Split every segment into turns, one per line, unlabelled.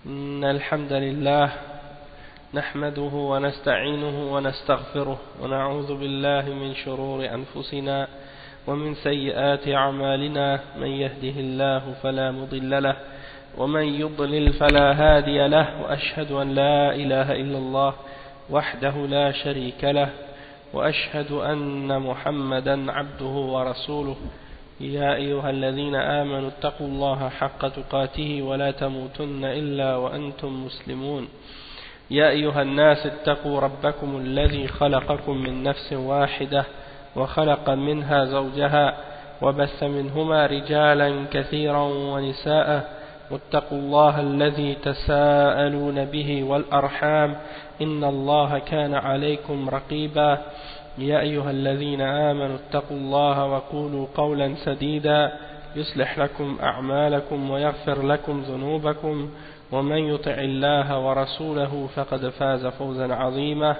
إن الحمد لله نحمده ونستعينه ونستغفره ونعوذ بالله من شرور أنفسنا ومن سيئات أعمالنا من يهده الله فلا مضل له ومن يضلل فلا هادي له وأشهد أن لا إله إلا الله وحده لا شريك له وأشهد أن محمدا عبده ورسوله يا أيها الذين آمنوا اتقوا الله حق تقاته ولا تموتن إلا وأنتم مسلمون يا أيها الناس اتقوا ربكم الذي خلقكم من نفس واحدة وخلق منها زوجها وبث منهما رجالا كثيرا ونساء واتقوا الله الذي تساءلون به والأرحام إن الله كان عليكم رقيبا يا أيها الذين آمنوا اتقوا الله وقولوا قولا سديدا يصلح لكم أعمالكم ويغفر لكم ذنوبكم ومن يطع الله ورسوله فقد فاز فوزا عظيما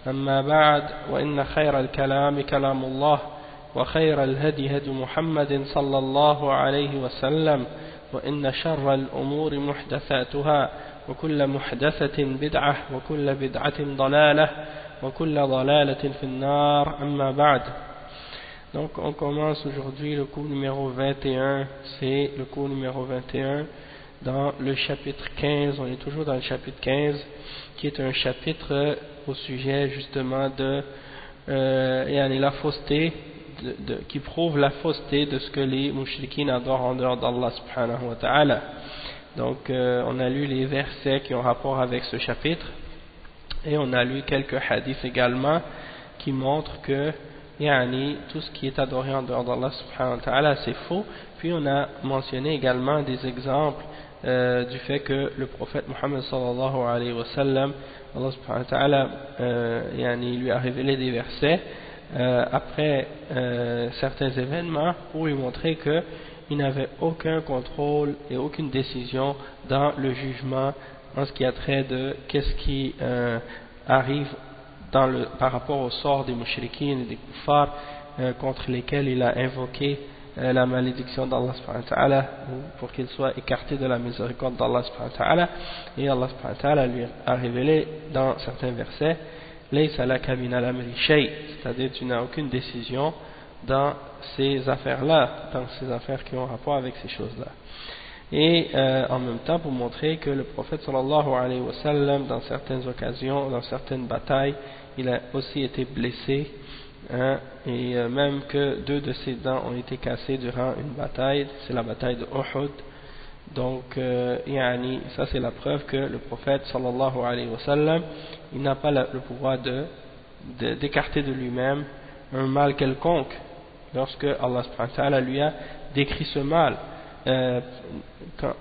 أما بعد وإن خير الكلام كلام الله وخير الهدي هدي محمد صلى الله عليه وسلم وإن شر الأمور محدثاتها وكل محدثة بدعة وكل بدعة ضلالة وكل ضلالة في النار أما بعد. Donc on commence aujourd'hui le cours numéro 21, c'est le cours numéro 21 dans le chapitre 15, on est toujours dans le chapitre 15 qui est un chapitre au sujet justement de la fausseté qui prouve la fausseté de ce que les mouchriquines adorent en dehors d'Allah subhanahu wa ta'ala. Donc on a lu les versets qui ont rapport avec ce chapitre et on a lu quelques hadiths également qui montrent que tout ce qui est adoré en dehors d'Allah subhanahu wa ta'ala c'est faux. Puis on a mentionné également des exemples du fait que le prophète Muhammad sallallahu alayhi wa sallam, Allah subhanahu wa ta'ala lui a révélé des versets après certains événements pour lui montrer qu'il n'avait aucun contrôle et aucune décision dans le jugement en ce qui a trait de qu'est-ce qui arrive par rapport au sort des mouchriquines et des kuffars contre lesquels il a invoqué la malédiction d'Allah subhanahu wa ta'ala pour qu'il soit écarté de la miséricorde d'Allah subhanahu wa ta'ala. Et Allah subhanahu wa ta'ala lui a révélé dans certains versets Laysa laka min al-amri shay', c'est-à-dire tu n'as aucune décision dans ces affaires-là, dans ces affaires qui ont rapport avec ces choses-là. Et en même temps pour montrer que le prophète sallallahu alayhi wa sallam dans certaines occasions, dans certaines batailles, il a aussi été blessé et même que 2 de ses dents ont été cassées durant une bataille, c'est la bataille de Uhud. Donc ça c'est la preuve que le prophète sallallahu alayhi wa sallam il n'a pas le pouvoir d'écarter de lui-même un mal quelconque lorsque Allah subhanahu wa ta'ala lui a décrit ce mal,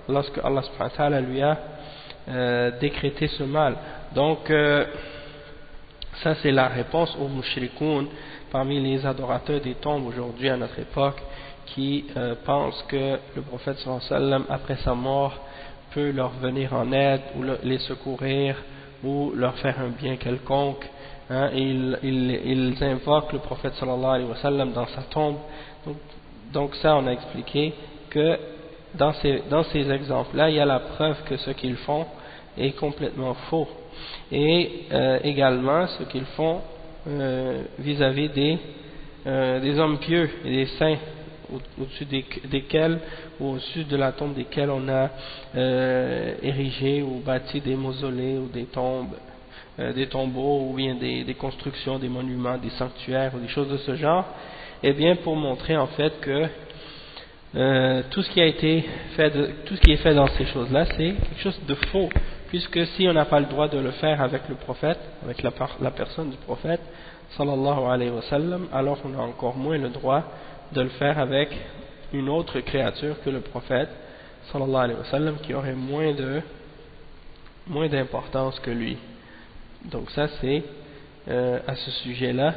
lorsque Allah subhanahu wa ta'ala lui a décrété ce mal. Donc ça c'est la réponse aux mushrikoun parmi les adorateurs des tombes aujourd'hui à notre époque qui pensent que le prophète sallallahu alayhi wa sallam après sa mort peut leur venir en aide ou les secourir ou leur faire un bien quelconque. Ils invoquent le prophète sallallahu alayhi wa sallam dans sa tombe. Donc ça on a expliqué que dans ces exemples-là il y a la preuve que ce qu'ils font est complètement faux. Et également ce qu'ils font vis-à-vis des hommes pieux et des saints au-dessus desquels ou au-dessus de la tombe desquels on a érigé ou bâti des mausolées ou des tombes, des tombeaux ou bien des constructions, des monuments, des sanctuaires ou des choses de ce genre, et bien pour montrer en fait que tout ce qui est fait dans ces choses-là c'est quelque chose de faux, puisque si on n'a pas le droit de le faire avec le prophète, avec la personne du prophète sallallahu alayhi wa sallam, alors on a encore moins le droit de le faire avec une autre créature que le prophète sallallahu alayhi wa sallam qui aurait moins d'importance que lui. Donc ça c'est à ce sujet-là.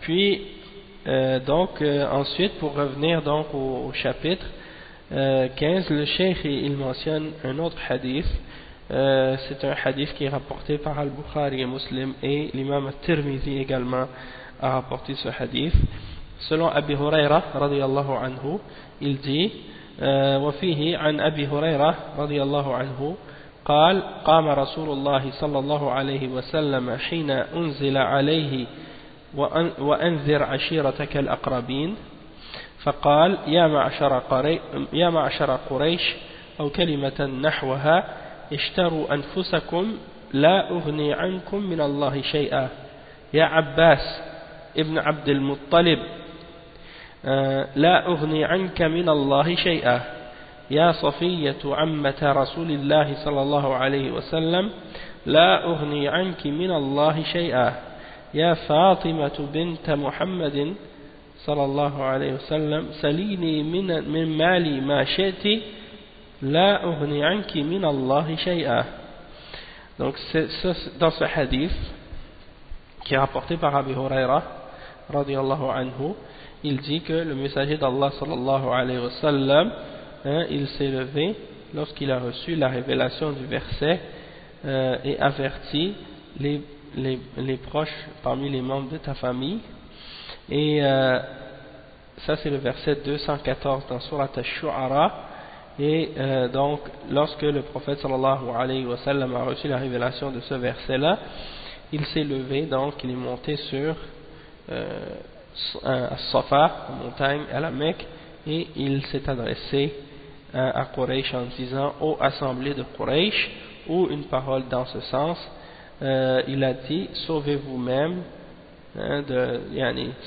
Puis ensuite pour revenir donc au chapitre 15, le cheikh il mentionne un autre hadith. C'est un hadith qui est rapporté par Al-Bukhari et Muslim, et l'imam At-Tirmidhi également a rapporté ce hadith. Selon Abi Huraira radiyallahu anhu, il dit وفيه عن أبي هريرة رضي الله عنه قال قام رسول الله صلى الله عليه وسلم حين أنزل عليه وأنذر عشيرتك الأقربين فقال يا معشر قريش أو كلمة نحوها اشتروا أنفسكم لا أغني عنكم من الله شيئا يا عباس ابن عبد المطلب لا أغني عنك من الله شيئا يا صفية عمة رسول الله صلى الله عليه وسلم لا أغني عنك من الله شيئا يا فاطمة بنت محمد صلى الله عليه وسلم سليني من مالي ما شئت لا أغني عنك من الله شيئا. Donc dans ce hadith qui est rapporté par Abu Huraira radiyallahu anhu, il dit que le messager d'Allah sallallahu alayhi wa sallam, il s'est levé lorsqu'il a reçu la révélation du verset et averti les proches parmi les membres de ta famille. Et ça c'est le verset 214 dans Surat Ash-Shu'ara. Et donc lorsque le prophète sallallahu alayhi wa sallam a reçu la révélation de ce verset là, il s'est levé, donc il est monté sur Safa, la montagne à la Mecque, et il s'est adressé à Quraysh en disant ô assemblée de Quraysh, ou une parole dans ce sens, il a dit sauvez vous-même,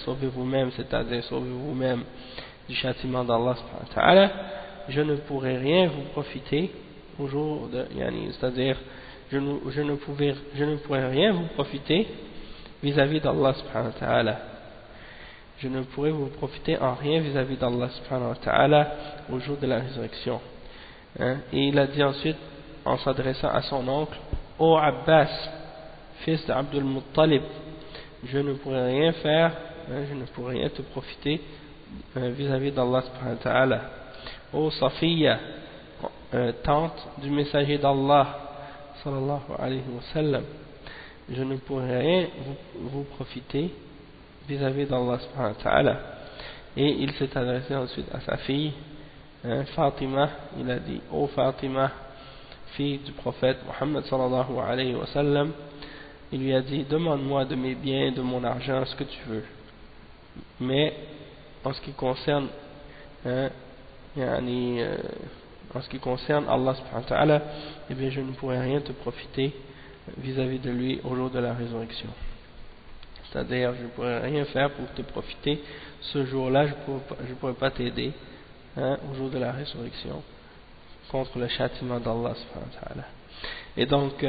sauvez vous-même, c'est-à-dire sauvez vous-même du châtiment d'Allah subhanahu wa ta'ala. Je ne pourrai rien vous profiter au jour de, c'est-à-dire je ne pourrai rien vous profiter vis-à-vis d'Allah subhanahu wa ta'ala. Je ne pourrai vous profiter en rien vis-à-vis d'Allah subhanahu wa ta'ala au jour de la résurrection. Et il a dit ensuite, en s'adressant à son oncle, ô Abbas, fils d'Abdul Muttalib, je ne pourrai rien faire, je ne pourrai rien te profiter vis-à-vis d'Allah subhanahu wa ta'ala. Ô Safiya, tante du messager d'Allah sallallahu alayhi wa sallam, je ne pourrai rien vous profiter vis-à-vis d'Allah subhanahu wa ta'ala. Et il s'est adressé ensuite à sa fille Fatima, il a dit ô Fatima, fille du prophète Muhammad sallallahu alayhi wa sallam, il lui a dit demande-moi de mes biens, de mon argent, ce que tu veux, mais en ce qui concerne en ce qui concerne Allah subhanahu wa ta'ala, eh bien je ne pourrai rien te profiter vis-à-vis de lui au jour de la résurrection. C'est-à-dire je ne pourrai rien faire pour te profiter ce jour-là, je ne pourrai pas t'aider au jour de la résurrection contre le châtiment d'Allah subhanahu wa ta'ala. Et donc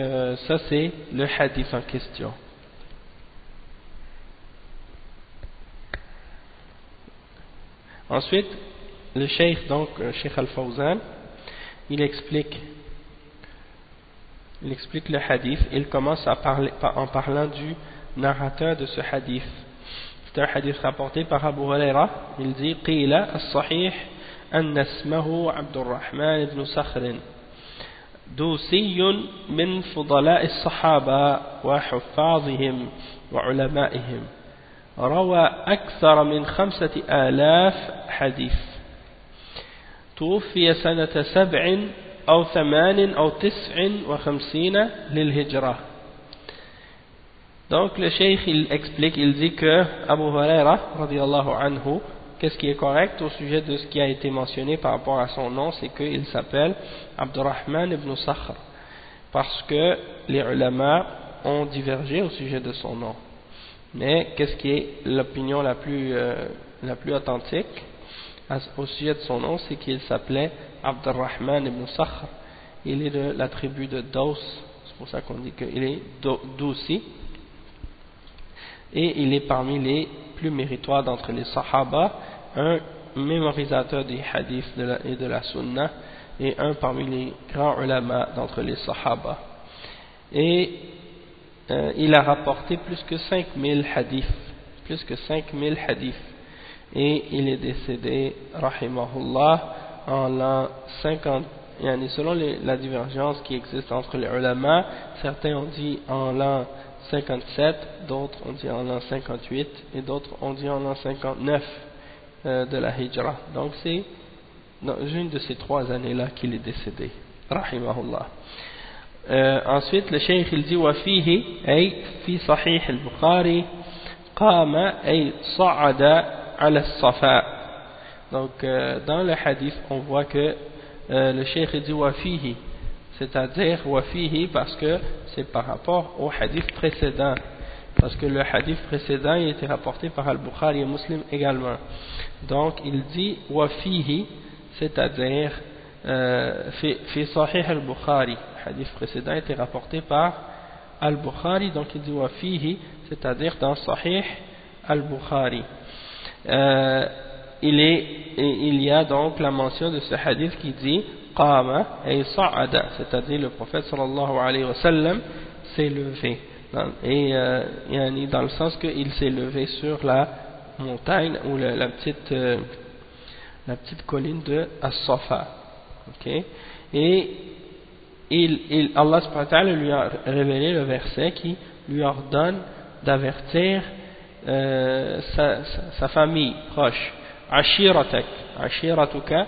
ça c'est le hadith en question. Ensuite le cheikh, donc Cheikh Al-Fawzan, il explique le hadith. Il commence en parlant du narrateur de ce hadith. C'est un hadith rapporté par Abu Huraira. Il dit qila as-sahih an ismahu Abdurrahman ibn Sakhr دوسي من فضلاء الصحابة وحفاظهم وعلمائهم روى أكثر من 5000 حديث توفي سنة 7 أو 8 أو 59 للهجرة. Donc le cheikh il explique, il dit que Abu Huraira radiyallahu anhu, qu'est-ce qui est correct au sujet de ce qui a été mentionné par rapport à son nom, c'est qu'il s'appelle Abdurrahman ibn Sakhr, parce que les ulama ont divergé au sujet de son nom. Mais qu'est-ce qui est l'opinion la plus authentique au sujet de son nom, c'est qu'il s'appelait Abdurrahman ibn Sakhr. Il est de la tribu de Daws, c'est pour ça qu'on dit qu'il est Dousi, et il est parmi les plus méritoires d'entre les Sahaba, un mémorisateur des hadiths et de la Sunna, et un parmi les grands ulama d'entre les Sahaba. Et il a rapporté plus que 5000 hadiths, et il est décédé, rahimahullah, en l'an 50. Selon la divergence qui existe entre les ulama, certains ont dit en l'an 57, d'autres ont dit en l'an 58, et d'autres ont dit en l'an 59 de la Hijra. Donc c'est dans une de ces 3 années-là qu'il est décédé, rahimahullah. Ensuite, le cheikh il dit وفيه أي في صحيح البخاري قام أي صعد على الصفا. Donc dans le hadith on voit que le cheikh il dit وفيه, c'est-à-dire وفيه parce que c'est par rapport au hadith précédent, parce que le hadith précédent il était rapporté par Al-Bukhari et Muslim également. Donc il dit وفيه, c'est-à-dire في صحيح البخاري, le hadith précédent était rapporté par Al-Bukhari, donc il dit وفيه, c'est-à-dire dans Sahih Al-Bukhari. Il y a donc la mention de ce hadith qui dit qama et sa'ada, c'est-à-dire le prophète sallallahu alayhi wa sallam s'est levé, et dans le sens qu'il s'est levé sur la montagne ou la petite colline de As-Safa. Okay. Et Allah subhanahu wa ta'ala lui a révélé le verset qui lui ordonne d'avertir sa famille proche. عشيرتك عشيرتك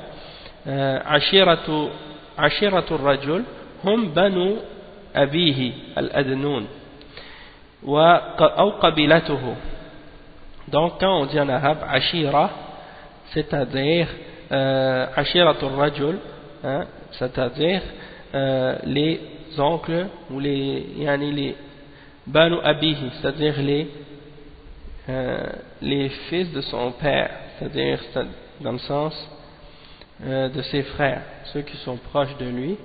عشيرة الرجل هم بنو أبيه الأدنون أو قبيلته. Donc quand on dit en arabe عشيرة, c'est-à-dire عشيرة الرجل, c'est-à-dire les oncles ou les banu abihi, c'est-à-dire les fils de son père, c'est-à-dire dans le sens de ses frères, ceux qui sont proches de lui,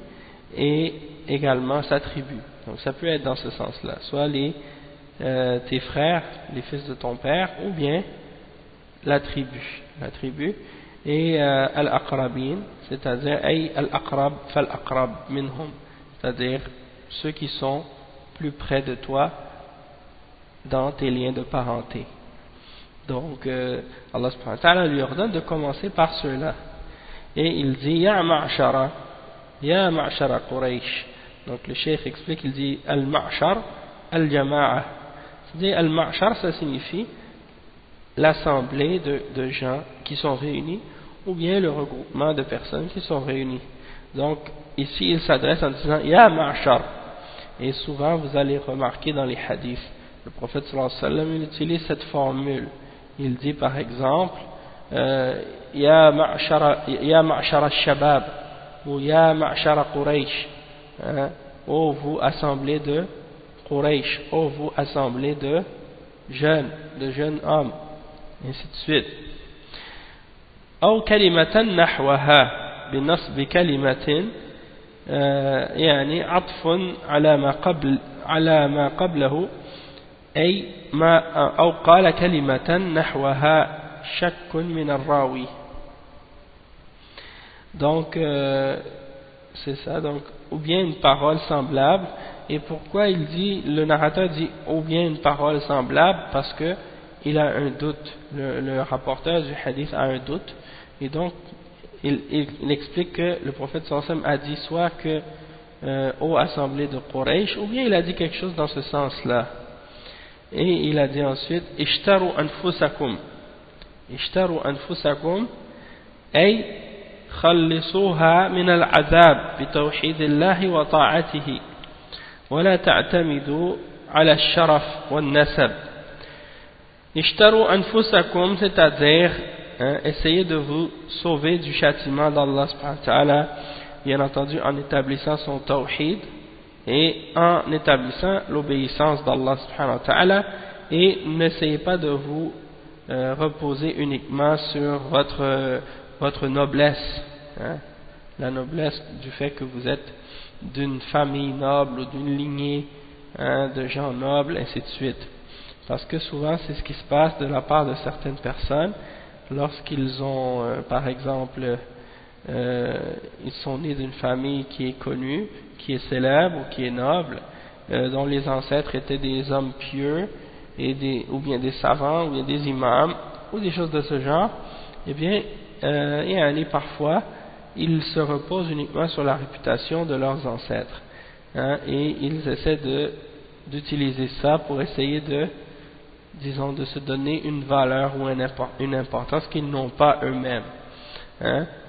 et également sa tribu. Donc ça peut être dans ce sens-là, soit tes frères, les fils de ton père, ou bien la tribu, et al-aqrabin, c'est-à-dire ay al-aqrab fal-aqrab minhum, c'est-à-dire ceux qui sont plus près de toi dans tes liens de parenté. Donc Allah subhanahu wa ta'ala lui ordonne de commencer par ceux-là, et il dit ya ma'shara Quraysh. Donc le cheikh explique, il dit al-ma'shar al-jama'a, c'est-à-dire al-ma'shar, ça signifie l'assemblée de gens qui sont réunis, ou bien le regroupement de personnes qui sont réunies. Donc ici il s'adresse en disant ya ma'shar, et souvent vous allez remarquer dans les hadiths, le prophète sallallahu alayhi wa sallam il utilise cette formule. Il dit par exemple ya ma'shar al-shabab, ou ya ma'shar Quraysh, ô vous assemblée de Quraysh, ô vous assemblée de jeunes hommes, et ainsi de suite. أو كلمة نحوها بنصب كلمة يعني عطف على ما قبله أي ما أو قال كلمة نحوها شك من الراوي. Donc c'est ça, donc ou bien une parole semblable. Et pourquoi le narrateur dit ou bien une parole semblable? Parce que il a un doute, le rapporteur du hadith a un doute, et donc il explique que le prophète sallallahu alayhi wa sallam a dit soit que ô assemblée de Quraysh, ou bien il a dit quelque chose dans ce sens-là. Et il a dit ensuite ishtaru anfusakum ay khallisuha min al-azab bi tawhidillahi wa ta'atihi wa la ta'tamidu ala al-sharaf wa al-nasab. Ishtaru anfusakum, c'est-à-dire essayez de vous sauver du châtiment d'Allah subhanahu wa ta'ala, bien entendu en établissant son tawhid et en établissant l'obéissance d'Allah subhanahu wa ta'ala, et n'essayez pas de vous reposer uniquement sur votre noblesse, la noblesse du fait que vous êtes d'une famille noble ou d'une lignée de gens nobles, ainsi de suite. Parce que souvent c'est ce qui se passe de la part de certaines personnes lorsqu'ils ont par exemple ils sont nés d'une famille qui est connue, qui est célèbre ou qui est noble, dont les ancêtres étaient des hommes pieux ou bien des savants ou bien des imams ou des choses de ce genre. Eh bien parfois ils se reposent uniquement sur la réputation de leurs ancêtres, et ils essaient d'utiliser ça pour essayer de se donner une valeur ou une importance qu'ils n'ont pas eux-mêmes.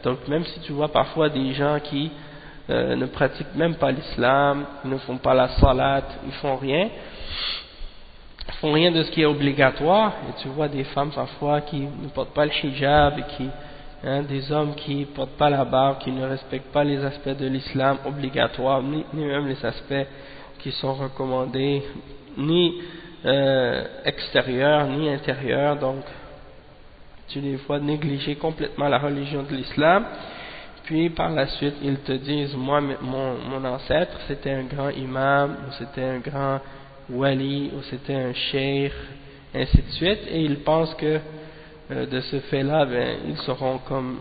Donc même si tu vois parfois des gens qui ne pratiquent même pas l'islam, ils ne font pas la salat, ils font rien de ce qui est obligatoire. Et tu vois des femmes parfois qui ne portent pas le hijab, et des hommes qui ne portent pas la barbe, qui ne respectent pas les aspects de l'islam obligatoires, ni même les aspects qui sont recommandés, ni extérieurs, ni intérieurs. Donc tu les vois négliger complètement la religion de l'islam. Puis par la suite ils te disent, moi mon ancêtre c'était un grand imam, ou c'était un grand wali, ou c'était un cheikh, ainsi de suite, et ils pensent que de ce fait là ils seront comme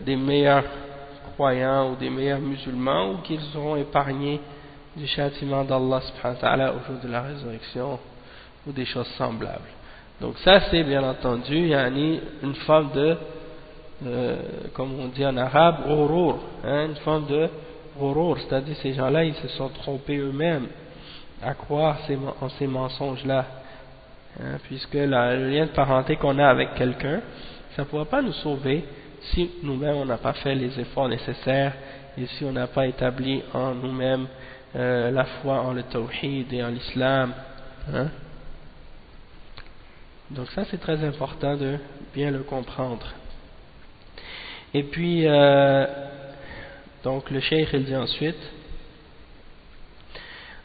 des meilleurs croyants ou des meilleurs musulmans, ou qu'ils seront épargnés du châtiment d'Allah subhanahu wa ta'ala au jour de la résurrection, ou des choses semblables. Donc ça c'est bien entendu une forme de comme on dit en arabe, ghurur, une forme de ghurur, c'est-à-dire ces gens-là ils se sont trompés eux-mêmes à croire en ces mensonges-là, puisque le lien de parenté qu'on a avec quelqu'un, ça ne pourra pas nous sauver si nous-mêmes on n'a pas fait les efforts nécessaires, et si on n'a pas établi en nous-mêmes la foi en le tawhid et en l'islam. Donc ça c'est très important de bien le comprendre. Et puis, donc le cheikh il dit ensuite,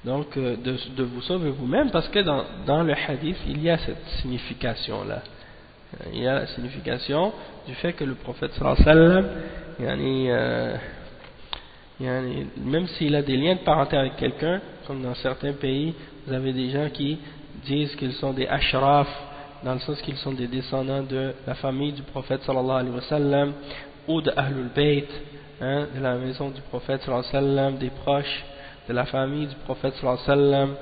donc de vous sauver vous-même, parce que dans le hadith il y a cette signification-là. Il y a la signification du fait que le prophète sallallahu alayhi wa sallam, même s'il a des liens de parenté avec quelqu'un, comme dans certains pays, vous avez des gens qui disent qu'ils sont des ashraf, dans le sens qu'ils sont des descendants de la famille du prophète sallallahu alayhi wa sallam, ou de Ahlul Bayt, de la maison du prophète sallallahu alayhi wa sallam, des proches de la famille du prophète sallallahu alayhi wa sallam,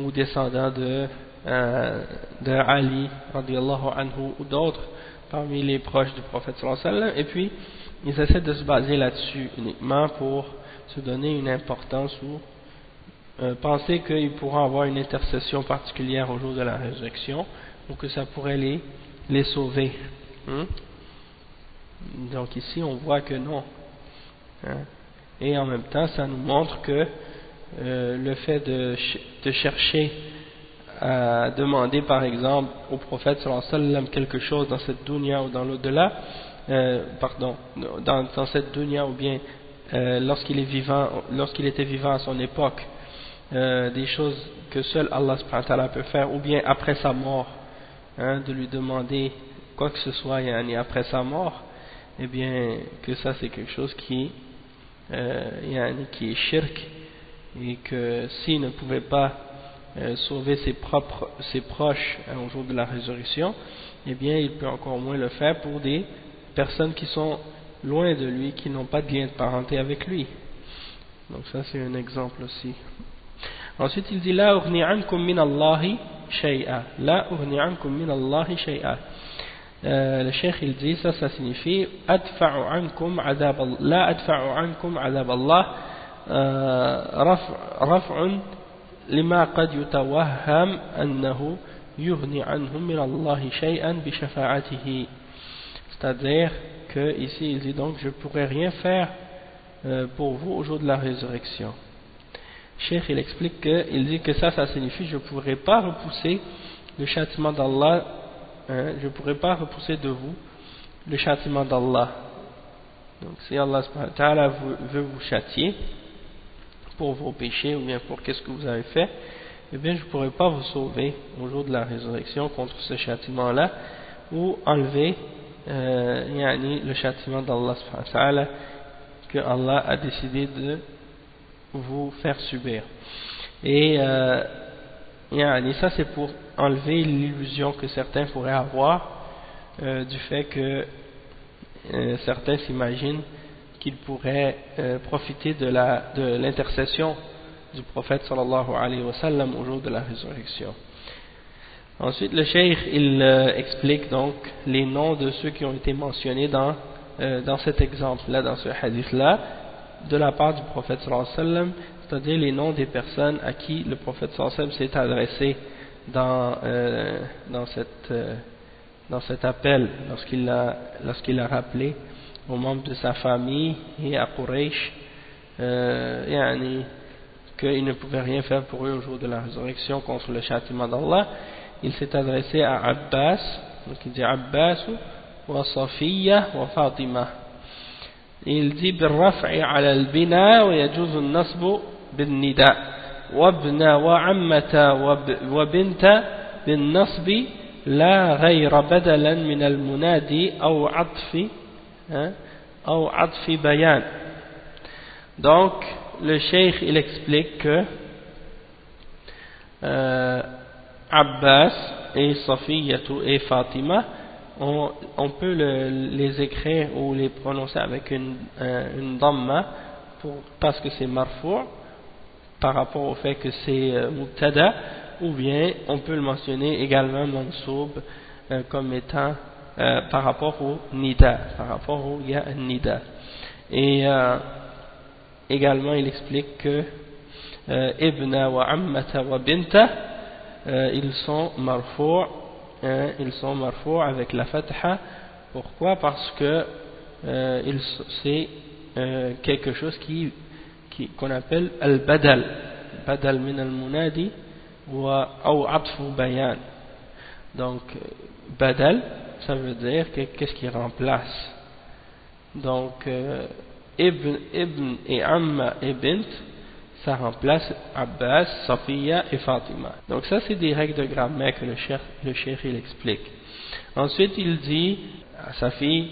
ou descendants de Ali radiyallahu anhu, ou d'autres parmi les proches du prophète sallallahu alayhi wa sallam, et puis ils essaient de se baser là-dessus uniquement pour se donner une importance ou penser qu'ils pourront avoir une intercession particulière au jour de la résurrection, ou que ça pourrait les sauver. Donc ici on voit que non, et en même temps ça nous montre que le fait de chercher à demander par exemple au prophète sallallahu alayhi wa sallam quelque chose dans cette dunya ou dans l'au-delà, dans cette dunya, ou bien lorsqu'il était vivant à son époque, des choses que seul Allah subhanahu wa ta'ala peut faire, ou bien après sa mort, de lui demander quoi que ce soit après sa mort, eh bien que ça c'est quelque chose qui est shirk, et que s'il ne pouvait pas sauver ses proches au jour de la résurrection, eh bien il peut encore moins le faire pour des personnes qui sont loin de lui, qui n'ont pas de lien de parenté avec lui. Donc ça c'est un exemple aussi. Ensuite il dit la ughni ankum min Allahi shay'a, la ughni ankum min Allahi shay'a. Le cheikh il dit ça signifie adfa'u ankum adab Allah, la adfa'u ankum adab Allah, raf'un lima qad yutawahham annahu yughni anhum min Allahi shay'an bi shafa'atihi. C'est-à-dire que ici il dit donc je pourrais rien faire pour vous au jour de la résurrection. Cheikh il explique que, il dit que ça signifie je ne pourrais pas repousser le châtiment d'Allah, je ne pourrais pas repousser de vous le châtiment d'Allah. Donc si Allah subhanahu wa ta'ala veut vous châtier pour vos péchés, ou bien pour qu'est-ce que vous avez fait, eh bien je ne pourrais pas vous sauver au jour de la résurrection contre ce châtiment là, ou enlever le châtiment d'Allah subhanahu wa ta'ala que Allah a décidé de vous faire subir. Et ça c'est pour enlever l'illusion que certains pourraient avoir du fait que certains s'imaginent qu'ils pourraient profiter de l'intercession du prophète sallallahu alayhi wa sallam au jour de la résurrection. Ensuite le cheikh il explique donc les noms de ceux qui ont été mentionnés dans cet exemple là, dans ce hadith là, de la part du prophète sallallahu alayhi wa sallam, c'est-à-dire les noms des personnes à qui le prophète sallallahu alayhi wa sallam s'est adressé dans cet appel lorsqu'il a rappelé aux membres de sa famille et à Quraysh, qu'il ne pouvait rien faire pour eux au jour de la résurrection contre le châtiment d'Allah. Il s'est adressé à Abbas, donc il dit Abbas wa Safiya wa Fatima. Il dit بالرفع على البناء ويجوز النصب بالنداء وابن وعمة وبنت بالنصب لا غير بدلا من المنادي أو عطف بيان. Donc le cheikh il explique que Abbas et Safiyatu et Fatima, on peut les écrire ou les prononcer avec une dhamma parce que c'est marfou' par rapport au fait que c'est mubtada, ou bien on peut le mentionner également mansoub comme étant par rapport au nida, par rapport au ya nida. Et également il explique que ibna wa ammata wa binta ils sont marfou' avec la fatha. Pourquoi? Parce que c'est quelque chose qu'on appelle al-badal min al-munadi ou atfu bayan. Donc badal, ça veut dire qu'est-ce qui remplace. Donc ibn et amma et bint, ça remplace Abbas, Safiya et Fatima. Donc ça c'est des règles de grammaire que le cheikh il explique. Ensuite il dit à sa fille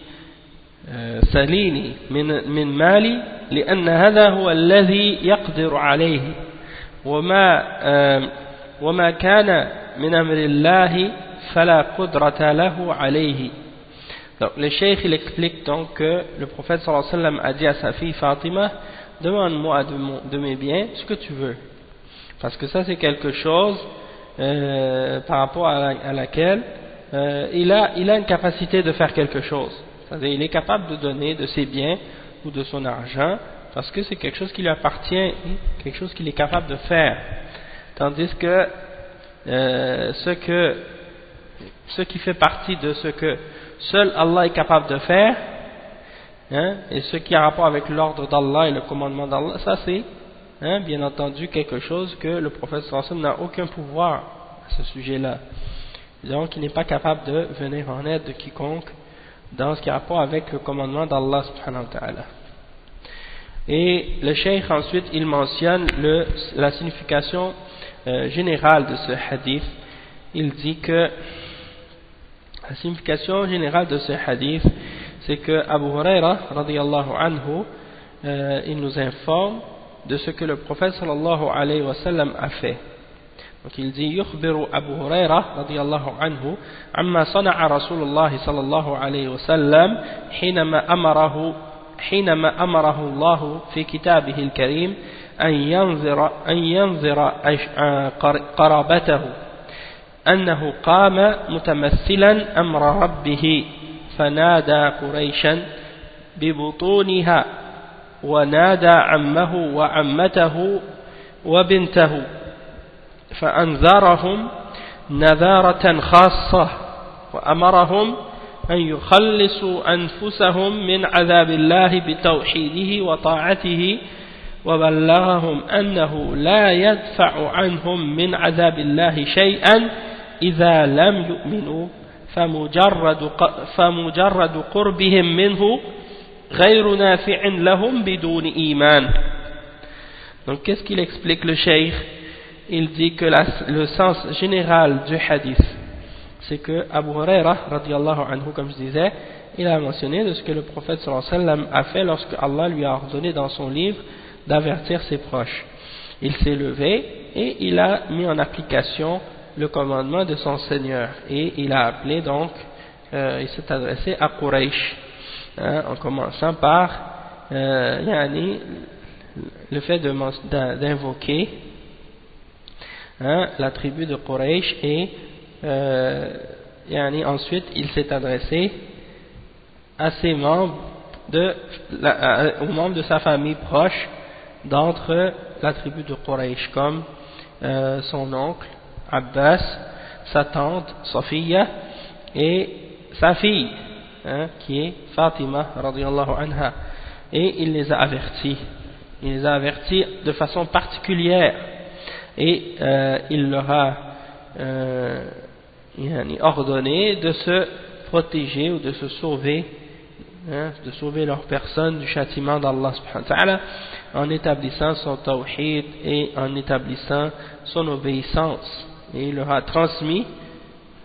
سليني من مالي لأن هذا هو الذي يقدر عليه وما كان من أمر الله فلا قدرة له عليه. Donc le cheikh il explique donc que le prophète sallallahu alayhi wa sallam a dit à sa fille Fatima, demande-moi de mes biens ce que tu veux, parce que ça c'est quelque chose par rapport à laquelle il a une capacité de faire quelque chose. C'est-à-dire il est capable de donner de ses biens ou de son argent parce que c'est quelque chose qui lui appartient, quelque chose qu'il est capable de faire. Tandis que ce qui fait partie de ce que seul Allah est capable de faire, et ce qui a rapport avec l'ordre d'Allah et le commandement d'Allah, ça c'est bien entendu quelque chose que le prophète sallallahu alayhi wa sallam n'a aucun pouvoir à ce sujet-là. Donc il n'est pas capable de venir en aide de quiconque dans ce qui a rapport avec le commandement d'Allah subhanahu wa ta'ala. Et le cheikh ensuite il mentionne la signification générale de ce hadith. Il dit que la signification générale de ce hadith, c'est que Abu Huraira radiyallahu anhu il nous informe de ce que le prophète sallallahu alayhi wa sallam a fait. Donc il dit يخبر أبو هريرة رضي الله عنه عما صنع رسول الله صلى الله عليه وسلم حينما أمره الله في كتابه الكريم أن ينذر قرابته أنه قام متمثلا أمر ربه فنادى قريشا ببطونها ونادى عمه وعمته وبنته فأنذرهم نذارة خاصة وأمرهم أن يخلصوا أنفسهم من عذاب الله بتوحيده وطاعته وبلغهم أنه لا يدفع عنهم من عذاب الله شيئا إذا لم يؤمنوا فمجرد قربهم منه غير نافع لهم بدون إيمان. Donc qu'est-ce qu'il explique le cheikh? Il dit que le sens général du hadith, c'est que Abu Huraira radiyallahu anhu, comme je disais, il a mentionné de ce que le prophète sallallahu alayhi wa sallam a fait lorsque Allah lui a ordonné dans son livre d'avertir ses proches. Il s'est levé et il a mis en application le commandement de son Seigneur, et il a appelé donc, il s'est adressé à Quraysh, en commençant par le fait d'invoquer la tribu de Quraysh, et ensuite il s'est adressé à ses membres aux membres de sa famille proche d'entre la tribu de Quraysh, comme son oncle Abbas, sa tante Safiya et sa fille qui est Fatima radiyallahu anha, et il les a avertis. Il les a avertis de façon particulière, et il leur a ordonné de se protéger ou de se sauver, de sauver leur personne du châtiment d'Allah subhanahu wa ta'ala, en établissant son tawhid et en établissant son obéissance. Et il leur a transmis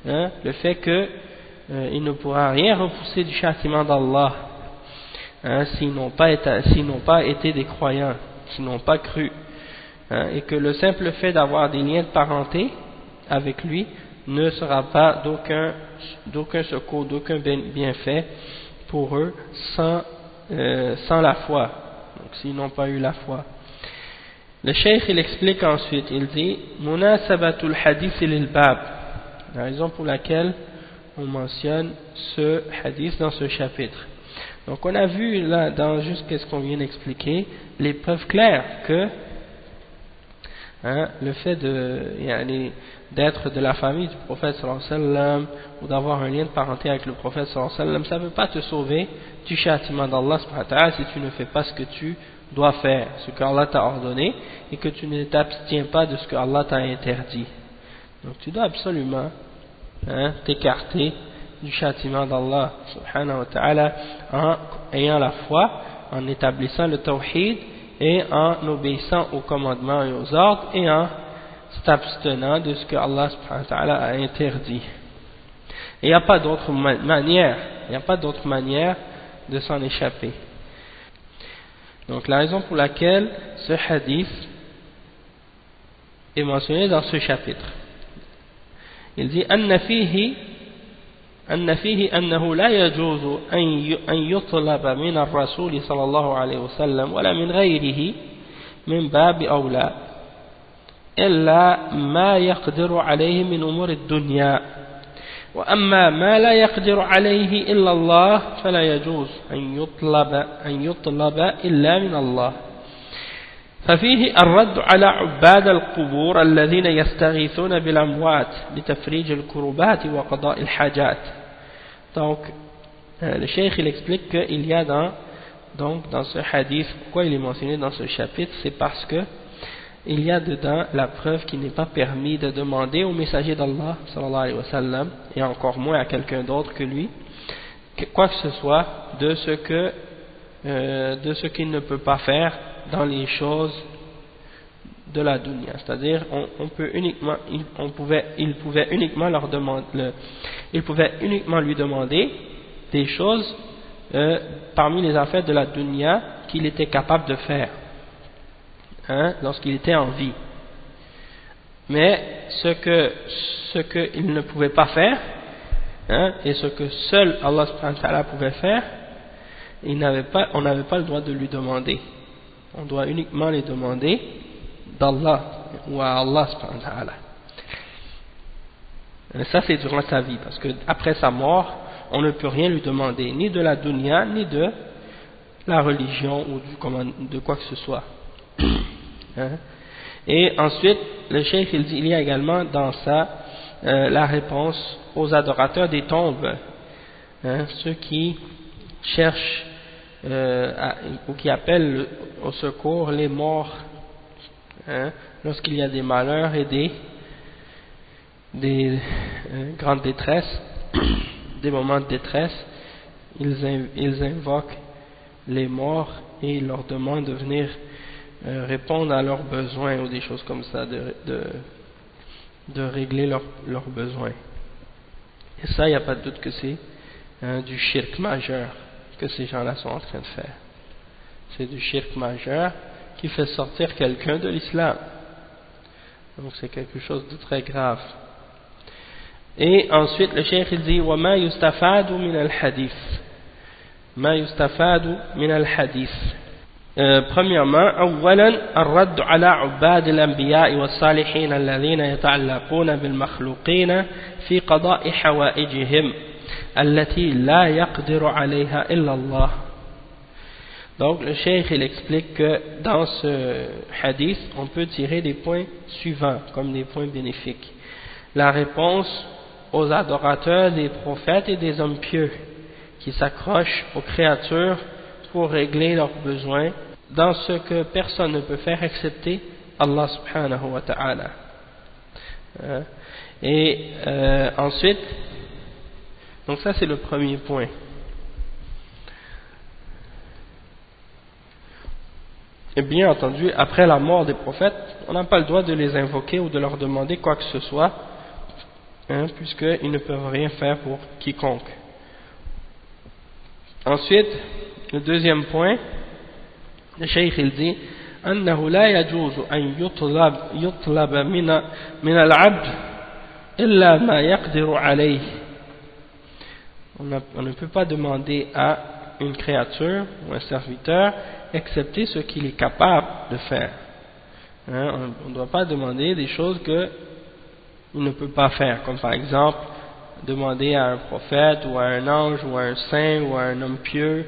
le fait que il ne pourra rien repousser du châtiment d'Allah s'ils n'ont pas été des croyants, s'ils n'ont pas cru, et que le simple fait d'avoir des liens de parenté avec lui ne sera pas d'aucun secours, d'aucun bienfait pour eux sans la foi, donc s'ils n'ont pas eu la foi. Le cheikh il explique ensuite, il dit Munasabatul hadith lil bab, la raison pour laquelle on mentionne ce hadith dans ce chapitre. Donc on a vu là, dans juste ce qu'on vient d'expliquer, les preuves claires que le fait d'être de la famille du prophète sallallahu alayhi wa sallam, ou d'avoir un lien de parenté avec le prophète sallallahu alayhi wa sallam, ça ne veut pas te sauver du châtiment d'Allah subhanahu wa ta'ala si tu ne fais pas ce que tu dois faire, ce que Allah t'a ordonné, et que tu ne t'abstiens pas de ce que Allah t'a interdit. Donc tu dois absolument t'écarter du châtiment d'Allah subhanahu wa ta'ala en ayant la foi, en établissant le tawhid et en obéissant aux commandements et aux ordres et en s'abstenant de ce que Allah subhanahu wa ta'ala a interdit. Et il n'y a pas d'autre manière de s'en échapper. Donc la raison pour laquelle ce hadith est mentionné dans ce chapitre, il dit أن فيه أنه لا يجوز أن يطلب من الرسول صلى الله عليه وسلم ولا من غيره من باب أولى إلا ما يقدر عليه من أمور الدنيا، وأما ما لا يقدر عليه إلا الله فلا يجوز أن يطلب إلا من الله. ففيه الرد على عباد القبور الذين يستغيثون بالأموات لتفريج الكربات وقضاء الحاجات. Donc le cheikh il explique qu'il y a dans ce hadith, pourquoi il est mentionné dans ce chapitre, c'est parce que il y a dedans la preuve qu'il n'est pas permis de demander au messager d'Allah sallallahu alayhi wa sallam, et encore moins à quelqu'un d'autre que lui, quoi que ce soit de ce qu'il ne peut pas faire dans les choses de la dunya. C'est-à-dire il pouvait uniquement lui demander des choses parmi les affaires de la dunya qu'il était capable de faire lorsqu'il était en vie. Mais ce qu'il ne pouvait pas faire et ce que seul Allah subhanahu wa ta'ala pouvait faire, on n'avait pas le droit de lui demander. On doit uniquement les demander d'Allah ou à Allah subhanahu wa ta'ala. Et ça c'est durant sa vie, parce que après sa mort on ne peut rien lui demander, ni de la dunya ni de la religion ou de quoi que ce soit. Et ensuite le cheikh il dit, il y a également dans ça la réponse aux adorateurs des tombes, ceux qui cherchent ou qui appellent au secours les morts lorsqu'il y a des malheurs et des grandes détresses, des moments de détresse. Ils invoquent les morts et ils leur demandent de venir répondre à leurs besoins ou des choses comme ça, de régler leurs besoins. Et ça, il n'y a pas de doute que c'est du shirk majeur que ces gens-là sont en train de faire. C'est du shirk majeur qui fait sortir quelqu'un de l'islam. Donc c'est quelque chose de très grave. Et ensuite le cheikh il dit وَمَا يُسْتَفَادُ مِنَ الْحَدِيثِ ما يُسْتَفَادُ من الحديث. Premièrement, أولا الرد على عباد الأنبياء والصالحين الذين يتعلقون بالمخلوقين في قضاء حوائجهم التي لا يقدر عليها إلا الله. Donc le cheikh il explique que dans ce hadith on peut tirer des points suivants comme des points bénéfiques. La réponse aux adorateurs des prophètes et des hommes pieux qui s'accrochent aux créatures pour régler leurs besoins dans ce que personne ne peut faire excepté Allah subhanahu wa ta'ala. Ensuite, donc ça c'est le premier point. Et bien entendu, après la mort des prophètes, on n'a pas le droit de les invoquer ou de leur demander quoi que ce soit, puisqu'ils ne peuvent rien faire pour quiconque. Ensuite, le deuxième point, le cheikh il dit أنه لا يجوز أن يطلب من العبد إلا ما يقدر عليه. On ne peut pas demander à une créature ou un serviteur excepté ce qu'il est capable de faire. On ne doit pas demander des choses qu'il ne peut pas faire, comme par exemple demander à un prophète ou à un ange ou à un saint ou à un homme pieux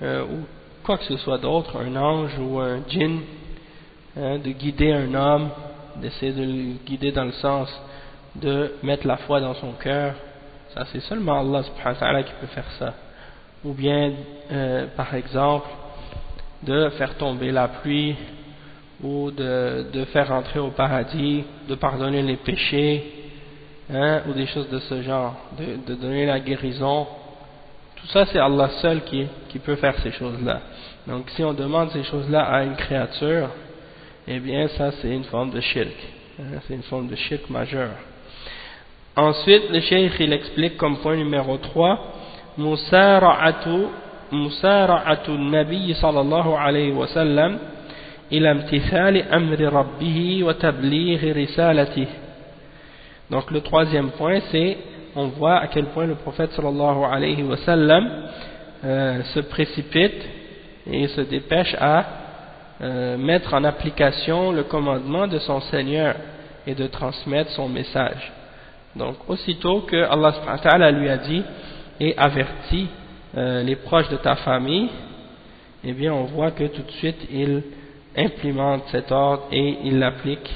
ou quoi que ce soit d'autre, un ange ou un djinn, de guider un homme, d'essayer de le guider dans le sens de mettre la foi dans son cœur. Ça c'est seulement Allah subhanahu wa ta'ala qui peut faire ça. Ou bien par exemple de faire tomber la pluie, ou de faire entrer au paradis, de pardonner les péchés, ou des choses de ce genre, de donner la guérison. Tout ça c'est Allah seul qui peut faire ces choses-là. Donc si on demande ces choses-là à une créature, eh bien ça c'est une forme de shirk, c'est une forme de shirk majeur. Ensuite le cheikh il explique comme point numéro 3, musara'atu nabi sallallahu alayhi wa sallam ila imtithali amri rabbih wa tablighi risalatihi. Donc le troisième point c'est, on voit à quel point le prophète sallallahu alayhi wa sallam se précipite et se dépêche à mettre en application le commandement de son Seigneur et de transmettre son message. Donc aussitôt que Allah subhanahu wa ta'ala lui a dit et averti les proches de ta famille, eh bien on voit que tout de suite il implémente cet ordre et il l'applique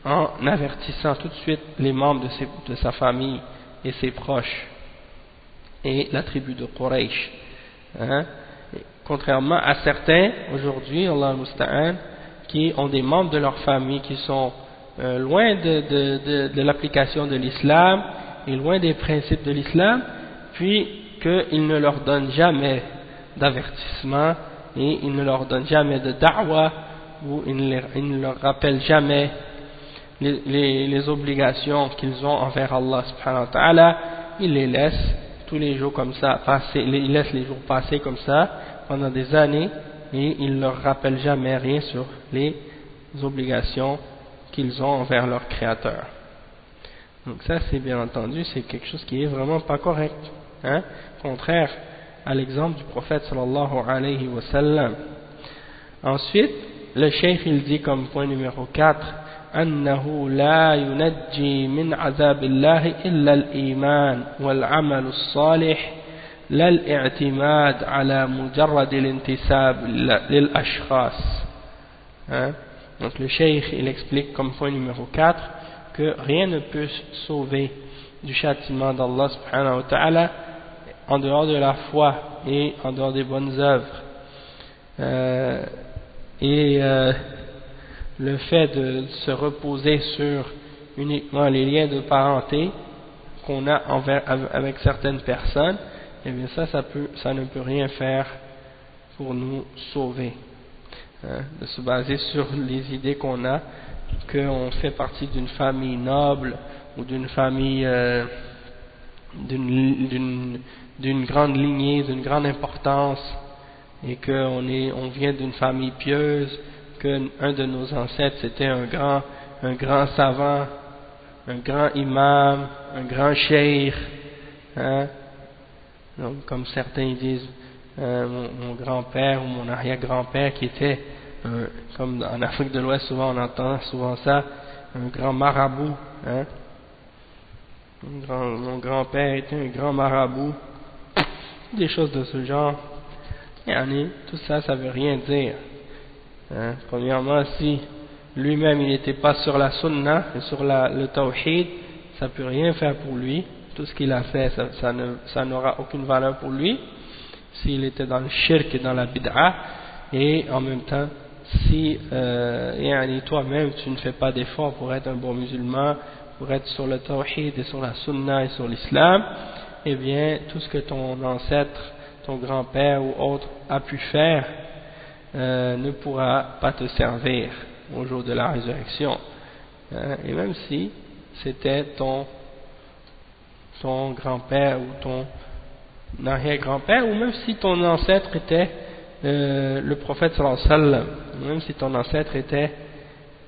en avertissant tout de suite les membres de sa famille et ses proches et la tribu de Quraysh. Contrairement à certains aujourd'hui, Allah al-Musta'an, qui ont des membres de leur famille qui sont loin de l'application de l'islam et loin des principes de l'islam, puis qu'ils ne leur donnent jamais d'avertissement et ils ne leur donnent jamais de da'wa, ou ils ne leur rappellent jamais les obligations qu'ils ont envers Allah subhanahu wa ta'ala. Ils les laissent tous les jours comme ça passer, ils laissent les jours passer comme ça pendant des années et ils ne leur rappellent jamais rien sur les obligations qu'ils ont envers leur créateur. Donc ça c'est bien entendu, c'est quelque chose qui est vraiment pas correct, contraire à l'exemple du prophète sallallahu alayhi wa sallam. Ensuite le cheikh il dit comme point numéro 4, أنه لا ينجي من عذاب الله إلا الإيمان والعمل الصالح لا الاعتماد على مجرد الانتساب للأشخاص. Donc le cheikh il explique comme point numéro 4 que rien ne peut sauver du châtiment d'Allah subhanahu wa ta'ala en dehors de la foi et en dehors des bonnes œuvres. Le fait de se reposer sur uniquement les liens de parenté qu'on a avec certaines personnes, eh bien ça ne peut rien faire pour nous sauver. De se baser sur les idées qu'on a, qu'on fait partie d'une famille noble ou d'une famille d'une grande lignée, d'une grande importance, et qu'on vient d'une famille pieuse, qu'un de nos ancêtres c'était un grand savant, un grand imam, un grand cheikh, donc comme certains disent, mon grand-père ou mon arrière-grand-père qui était, comme en Afrique de l'Ouest souvent on entend souvent ça, un grand marabout, mon grand-père était un grand marabout, des choses de ce genre. Tout ça, ça veut rien dire. Premièrement, si lui-même il n'était pas sur la sunna et sur le tawhid, ça peut rien faire pour lui. Tout ce qu'il a fait, ça n'aura aucune valeur pour lui. s'il était dans le shirk et dans la bid'a, et en même temps, si toi-même tu ne fais pas d'effort pour être un bon musulman, pour être sur le tawhid et sur la sunna et sur l'islam, eh bien tout ce que ton ancêtre, ton grand-père ou autre a pu faire ne pourra pas te servir au jour de la résurrection. Et même si c'était ton grand-père ou ton arrière-grand-père, ou même si ton ancêtre était le prophète sallallahu alayhi wa sallam, même si ton ancêtre était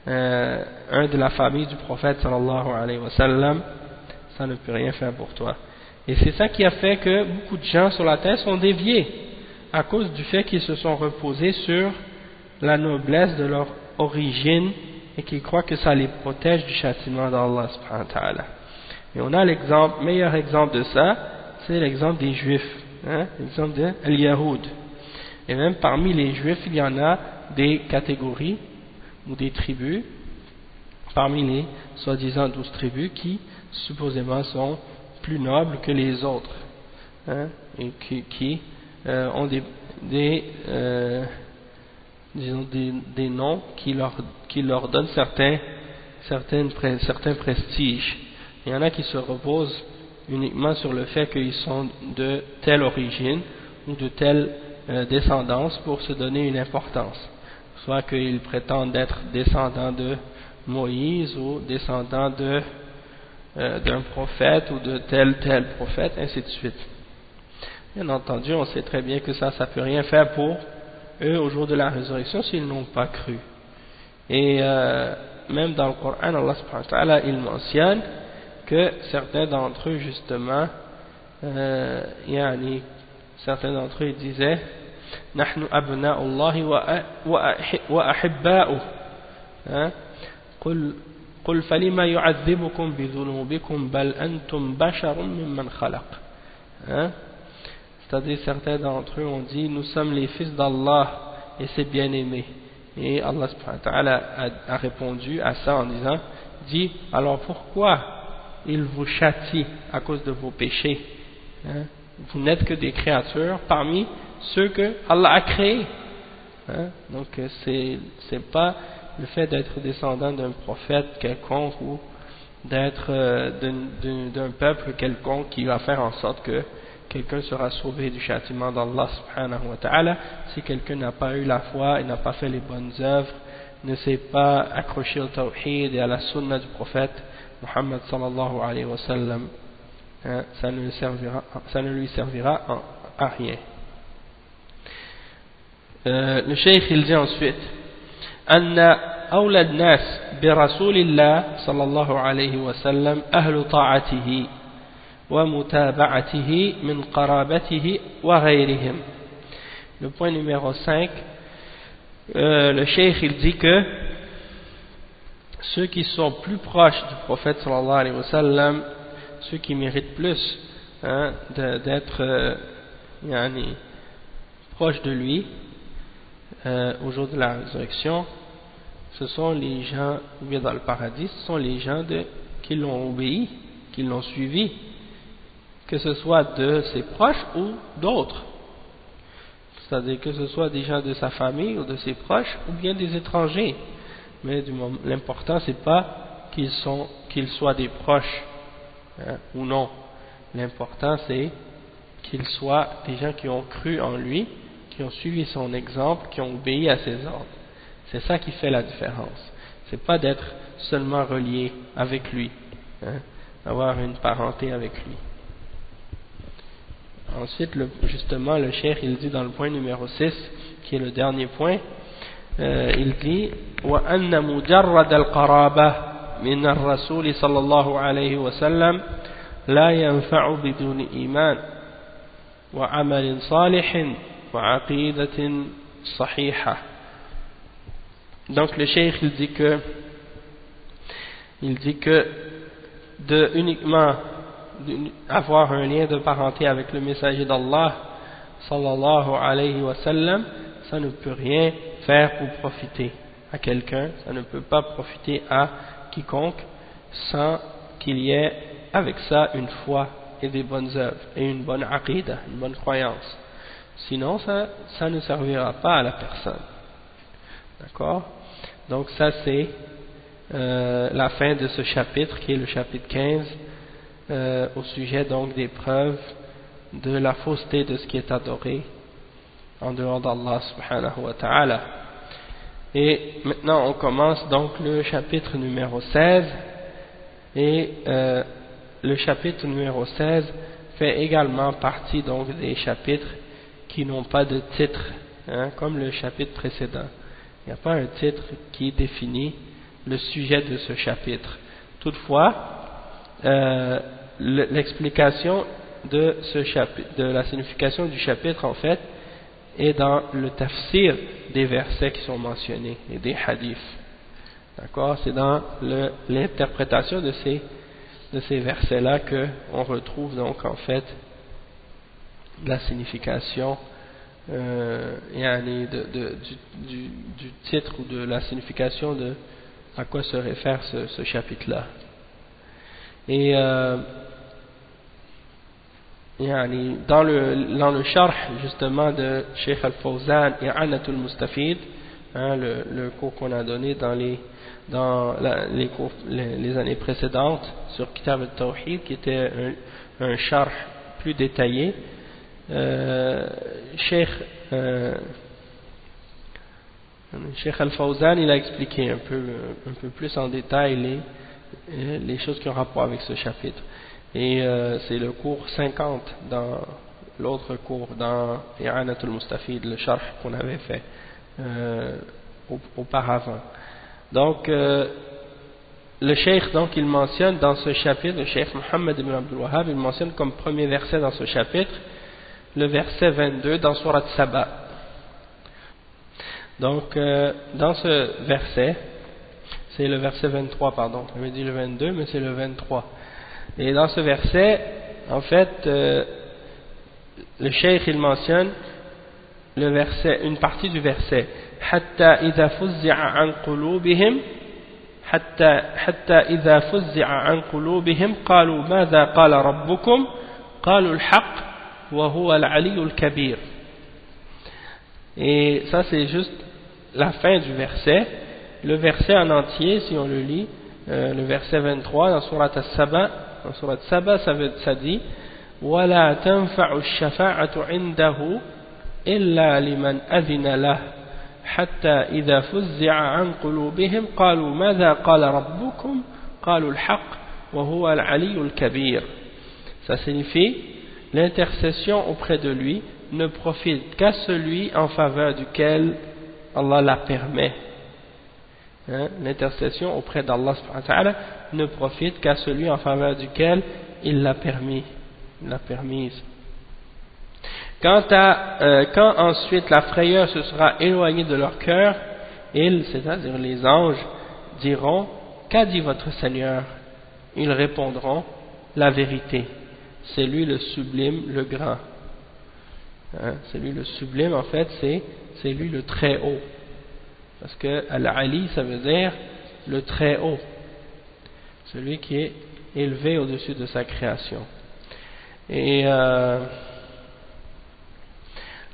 un de la famille du prophète sallallahu alayhi wa sallam, ça ne peut rien faire pour toi. Et c'est ça qui a fait que beaucoup de gens sur la terre sont déviés, à cause du fait qu'ils se sont reposés sur la noblesse de leur origine et qu'ils croient que ça les protège du châtiment d'Allah subhanahu wa ta'ala. Et on a l'exemple, meilleur exemple de ça, c'est l'exemple des Juifs, l'exemple de Al-Yahoud. Et même parmi les Juifs, il y en a des catégories ou des tribus, parmi les soi-disant 12 tribus, qui supposément sont plus nobles que les autres, et qui ont des noms qui leur donnent certains prestiges. Il y en a qui se reposent uniquement sur le fait qu'ils sont de telle origine ou de telle descendance pour se donner une importance, soit qu'ils prétendent être descendants de Moïse ou descendants d'un prophète ou de tel prophète, ainsi de suite. Bien entendu, on sait très bien que ça peut rien faire pour eux au jour de la résurrection s'ils n'ont pas cru. Et même dans le Coran, Allah subhanahu wa ta'ala, il mentionne que certains d'entre eux, justement, certains d'entre eux disaient نحن أبناء الله وأحباؤه قل فلما يعذبكم بذنوبكم بل أنتم بشر ممن خلق. C'est-à-dire certains d'entre eux ont dit nous sommes les fils d'Allah et ses bien-aimés. Et Allah subhanahu wa ta'ala a répondu à ça en disant dit alors pourquoi il vous châtie à cause de vos péchés, vous n'êtes que des créatures parmi ceux que Allah a créés. Donc c'est pas le fait d'être descendant d'un prophète quelconque ou d'être d'un peuple quelconque qui va faire en sorte que quelqu'un sera sauvé du châtiment d'Allah subhanahu wa ta'ala si quelqu'un n'a pas eu la foi et n'a pas fait les bonnes œuvres, ne s'est pas accroché au tawhid et à la sunna du prophète Muhammad sallallahu alayhi wa sallam. Ça ne lui servira à rien. Le cheikh il dit ensuite أن أولى الناس برسول الله صلى الله عليه وسلم أهل طاعته ومتابعته من قرابته وغيرهم. Le point numéro 5, le cheikh il dit que ceux qui sont plus proches du prophète sallallahu alayhi wa sallam, ceux qui méritent plus d'être proches de lui au jour de la résurrection, ce sont les gens, ou bien dans le paradis, ce sont les gens qui l'ont obéi, qui l'ont suivi, que ce soit de ses proches ou d'autres, c'est-à-dire que ce soit des gens de sa famille ou de ses proches ou bien des étrangers. Mais l'important c'est pas qu'ils soient des proches ou non, l'important c'est qu'ils soient des gens qui ont cru en lui, qui ont suivi son exemple, qui ont obéi à ses ordres. C'est ça qui fait la différence. C'est pas d'être seulement relié avec lui, d'avoir une parenté avec lui. Ensuite, justement, le cheikh il dit dans le point numéro 6, qui est le dernier point, il dit وأن مجرد القرابة من الرسول صلى الله عليه وسلم لا ينفع بدون إيمان وعمل صالح وعقيدة صحيحة. Donc le cheikh il dit que de uniquement avoir un lien de parenté avec le messager d'Allah sallallahu alayhi wa sallam, ça ne peut rien faire pour profiter à quelqu'un, ça ne peut pas profiter à quiconque sans qu'il y ait avec ça une foi et des bonnes œuvres et une bonne aqidah, une bonne croyance. Sinon, ça ne servira pas à la personne. D'accord? Donc ça c'est la fin de ce chapitre qui est le chapitre 15 au sujet donc des preuves de la fausseté de ce qui est adoré en dehors d'Allah subhanahu wa ta'ala. Et maintenant on commence donc le chapitre numéro 16 et le chapitre numéro 16 fait également partie donc des chapitres qui n'ont pas de titre, hein, comme le chapitre précédent. Il n'y a pas un titre qui définit le sujet de ce chapitre. Toutefois, l'explication de ce chapitre, de la signification du chapitre en fait, est dans le tafsir des versets qui sont mentionnés et des hadiths. D'accord? C'est dans l'interprétation de ces versets-là que on retrouve donc en fait la signification du titre ou de la signification de à quoi se réfère ce chapitre-là. Et dans le sharh justement de Cheikh Al-Fawzan et I'anatul Mustafid, le cours qu'on a donné dans les années précédentes sur Kitab al-Tawhid, qui était un sharh plus détaillé, Cheikh Al-Fawzan il a expliqué un peu plus en détail les choses qui ont rapport avec ce chapitre. Et c'est le cours 50 dans l'autre cours dans I'anatul Mustafid, le sharh qu'on avait fait auparavant. Donc le cheikh donc il mentionne dans ce chapitre, le cheikh Mohammed ibn Abdul Wahhab, il mentionne comme premier verset dans ce chapitre le verset 22 dans Surat Saba. Donc dans ce verset, c'est le verset 23 pardon, j'avais dit le 22 mais c'est le 23. Et dans ce verset, en fait, le cheikh il mentionne le verset, une partie du verset. Hatta idha fuzzi'a an qulubihim, hatta idha fuzzi'a an qulubihim, qalu madha qala rabbukum, qalu al-haqq wa huwa al-'aliyyu al-kabir. Et ça c'est juste la fin du verset. Le verset en entier, si on le lit, le verset 23 dans Surat As-Saba. Dans Surat Saba, ça dit وَلَا تَنْفَعُ الشَّفَاعَةُ عِنْدَهُ إِلَّا لِمَنْ أَذِنَ لَهُ حَتَّى إِذَا فُزِّعَ عَنْ قُلُوبِهِمْ قَالُوا مَاذَا قَالَ رَبُّكُمْ قَالُوا الْحَقَّ وَهُوَ الْعَلِيُّ الْكَبِيرُ. Ça signifie l'intercession auprès de lui ne profite qu'à celui en faveur duquel Allah la permet. L'intercession auprès d'Allah subhanahu wa ta'ala ne profite qu'à celui en faveur duquel il l'a permis, il l'a permise. Quand ensuite la frayeur se sera éloignée de leur cœur, ils, c'est-à-dire les anges, diront: qu'a dit votre Seigneur? Ils répondront: la vérité. C'est lui le sublime, le grand. C'est lui le sublime, en fait, c'est lui le très haut. Parce que Al-Ali, ça veut dire le très haut, celui qui est élevé au-dessus de sa création. Et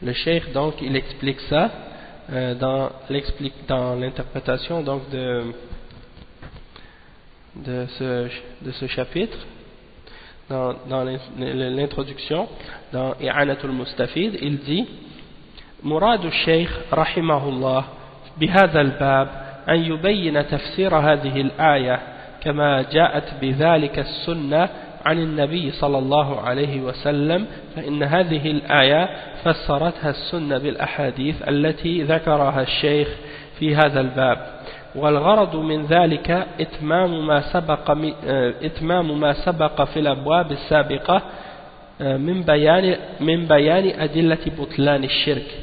le cheikh donc il explique ça dans l'interprétation donc de ce chapitre, dans l'introduction, dans I'anatul Mustafid, il dit: Murad al-Sheikh rahimahullah بهذا الباب أن يبين تفسير هذه الآية كما جاءت بذلك السنة عن النبي صلى الله عليه وسلم، فإن هذه الآية فسرتها السنة بالأحاديث التي ذكرها الشيخ في هذا الباب، والغرض من ذلك إتمام ما سبق في الأبواب السابقة من بيان أدلة بطلان الشرك.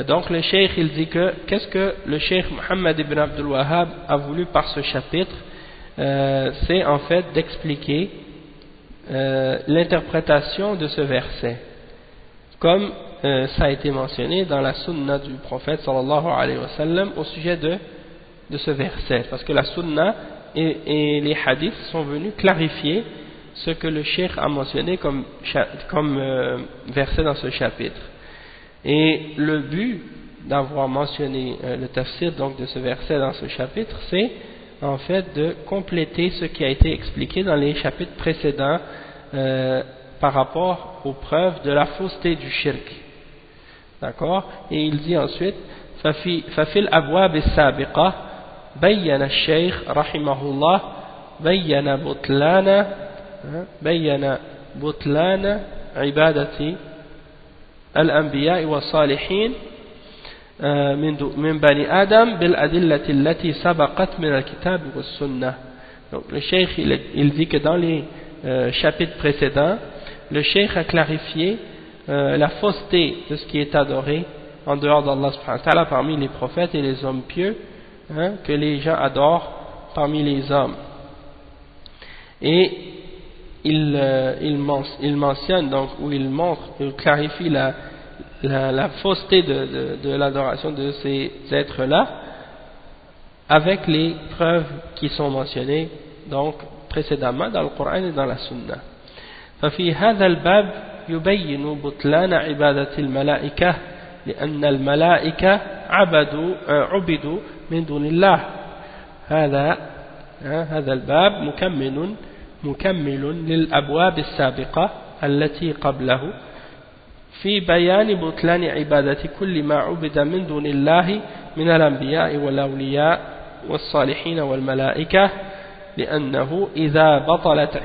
Donc le cheikh il dit que qu'est-ce que le cheikh Mohammed ibn Abdul Wahhab a voulu par ce chapitre, c'est en fait d'expliquer l'interprétation de ce verset comme ça a été mentionné dans la sunna du prophète sallallahu alayhi wa sallam au sujet de ce verset, parce que la sunna et les hadiths sont venus clarifier ce que le cheikh a mentionné comme verset dans ce chapitre. Et le but d'avoir mentionné le tafsir donc de ce verset dans ce chapitre, c'est en fait de compléter ce qui a été expliqué dans les chapitres précédents par rapport aux preuves de la fausseté du shirk. D'accord? Et il dit ensuite ففي الأبواب السابقة بين الشيخ رحمه الله بين بطلان عبادة الأنبياء والصالحين من بني آدم بالأدلة التي سبقت من الكتاب والسنة. Donc le cheikh il dit que dans les chapitres précédents, le cheikh a clarifié la fausseté de ce qui est adoré en dehors d'Allah subhanahu wa ta'ala parmi les prophètes et les hommes pieux, que les gens adorent parmi les hommes. Et il mentionne donc, ou il montre, il clarifie la fausseté de l'adoration de ces êtres-là avec les preuves qui sont mentionnées donc précédemment dans le Coran et dans la Sunna. ففي هذا الباب يبين بطلان عبادة الملائكة لأن الملائكة عبدوا من دون الله. هذا الباب مكمل للأبواب السابقة التي قبله في بيان بطلان عبادة كل ما عبد من دون الله من الأنبياء والأولياء والصالحين والملائكة، لأنه إذا بطلت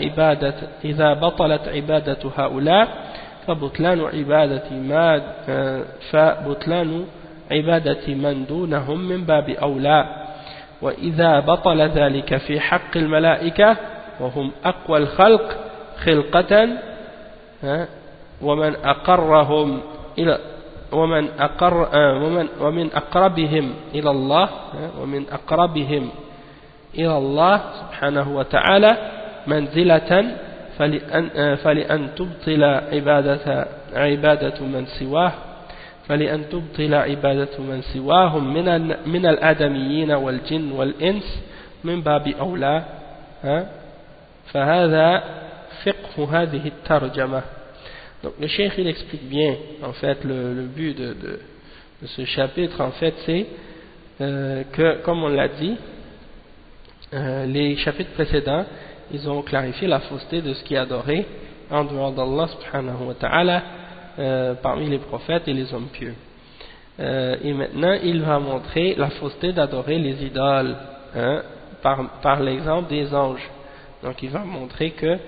عبادة هؤلاء فبطلان عبادة من دونهم من باب أولى، وإذا بطل ذلك في حق الملائكة وهم أقوى الخلق خلقة ومن أقربهم إلى الله سبحانه وتعالى منزلة فلأن تبطل عبادة من سواهم من الآدميين والجن والإنس من باب أولى. فهذا فقه هذه الترجمة. Donc le cheikh il explique bien en fait le but de ce chapitre en fait c'est que comme on l'a dit les chapitres précédents ils ont clarifié la fausseté de ce qui est adoré en dehors d'Allah subhanahu wa ta'ala parmi les prophètes et les hommes pieux. Et maintenant il va montrer la fausseté d'adorer les idoles par l'exemple des anges. Donc il va montrer que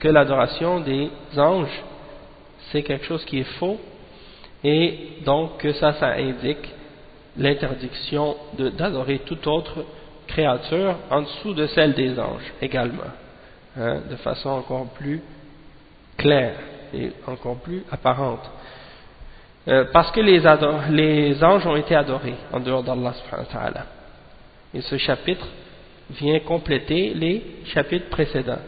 l'adoration des anges c'est quelque chose qui est faux et donc que ça indique l'interdiction d'adorer toute autre créature en dessous de celle des anges également, de façon encore plus claire et encore plus apparente, parce que les anges ont été adorés en dehors d'Allah subhanahu wa ta'ala, et ce chapitre vient compléter les chapitres précédents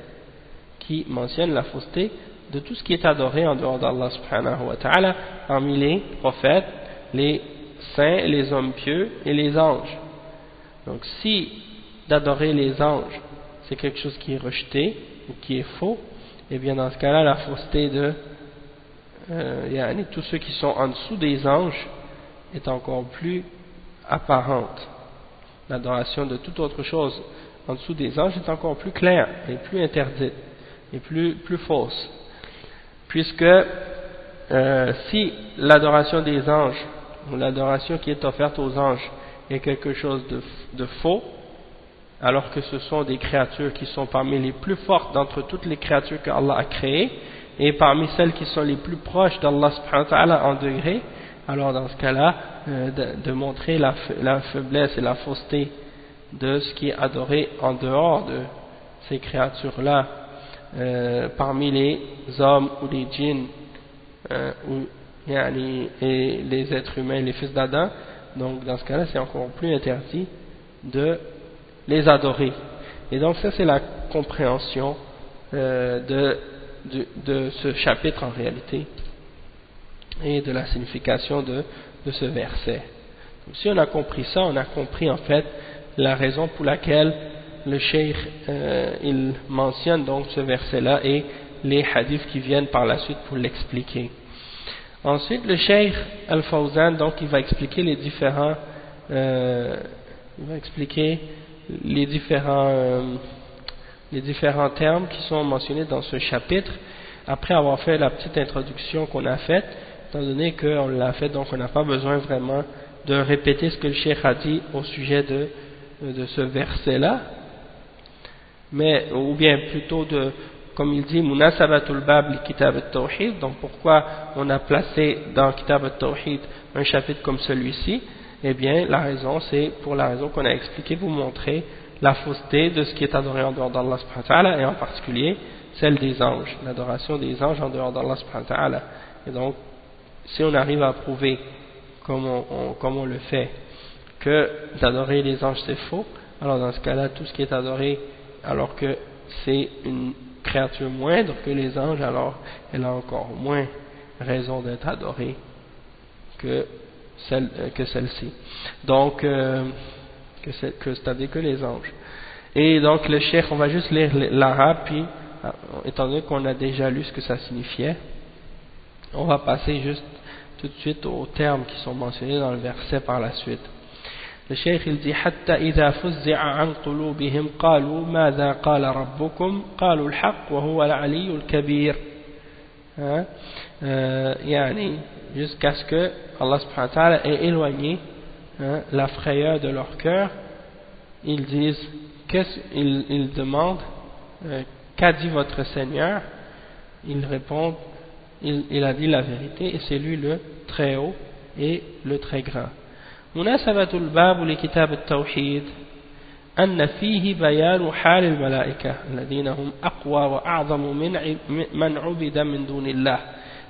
qui mentionnent la fausseté de tout ce qui est adoré en dehors d'Allah subhanahu wa ta'ala parmi les prophètes, les saints, les hommes pieux et les anges. Donc si d'adorer les anges c'est quelque chose qui est rejeté ou qui est faux, et bien dans ce cas-là la fausseté de tous ceux qui sont en dessous des anges est encore plus apparente. L'adoration de toute autre chose en dessous des anges est encore plus claire et plus interdite et plus fausse, puisque si l'adoration des anges ou l'adoration qui est offerte aux anges est quelque chose de faux, alors que ce sont des créatures qui sont parmi les plus fortes d'entre toutes les créatures que Allah a créées et parmi celles qui sont les plus proches d'Allah subhanahu wa ta'ala en degré, alors dans ce cas-là de montrer la faiblesse et la fausseté de ce qui est adoré en dehors de ces créatures-là parmi les hommes ou les djinns et les êtres humains, les fils d'Adam. Donc dans ce cas-là c'est encore plus interdit de les adorer. Et donc ça c'est la compréhension de ce chapitre en réalité et de la signification de ce verset. Donc, si on a compris ça, on a compris en fait la raison pour laquelle le cheikh il mentionne donc ce verset-là et les hadiths qui viennent par la suite pour l'expliquer. Ensuite, le cheikh Al-Fawzan, donc il va expliquer les différents termes qui sont mentionnés dans ce chapitre, après avoir fait la petite introduction qu'on a faite, étant donné qu'on l'a fait, donc on n'a pas besoin vraiment de répéter ce que le cheikh a dit au sujet de ce verset-là, mais, ou bien plutôt comme il dit, Munasabatul Bab li Kitab al-Tawhid, donc pourquoi on a placé dans Kitab al-Tawhid un chapitre comme celui-ci? Eh bien, la raison, c'est pour la raison qu'on a expliqué, pour montrer la fausseté de ce qui est adoré en dehors d'Allah subhanahu wa ta'ala, et en particulier celle des anges, l'adoration des anges en dehors d'Allah subhanahu wa ta'ala. Et donc, si on arrive à prouver, comme on le fait, que d'adorer les anges c'est faux, alors dans ce cas-là, tout ce qui est adoré, alors que c'est une créature moindre que les anges, alors elle a encore moins raison d'être adorée que celle-ci. Donc, c'est-à-dire que les anges. Et donc le cheikh, on va juste lire l'arabe, puis étant donné qu'on a déjà lu ce que ça signifiait, on va passer juste tout de suite aux termes qui sont mentionnés dans le verset par la suite. Le cheikh il dit حتى إذا فزع عن قلوبهم قالوا ماذا قال ربكم قالوا الحق وهو العلي الكبير. يعني jusqu'à ce que Allah subhanahu wa ta'ala ait éloigné la frayeur de leur cœur, ils disent, ils demandent qu'a dit votre Seigneur? Ils répondent, il a dit la vérité et c'est lui le très haut et le très grand. مناسبة الباب لكتاب التوحيد أن فيه بيان حال الملائكة الذين هم أقوى وأعظم من عبد من دون الله،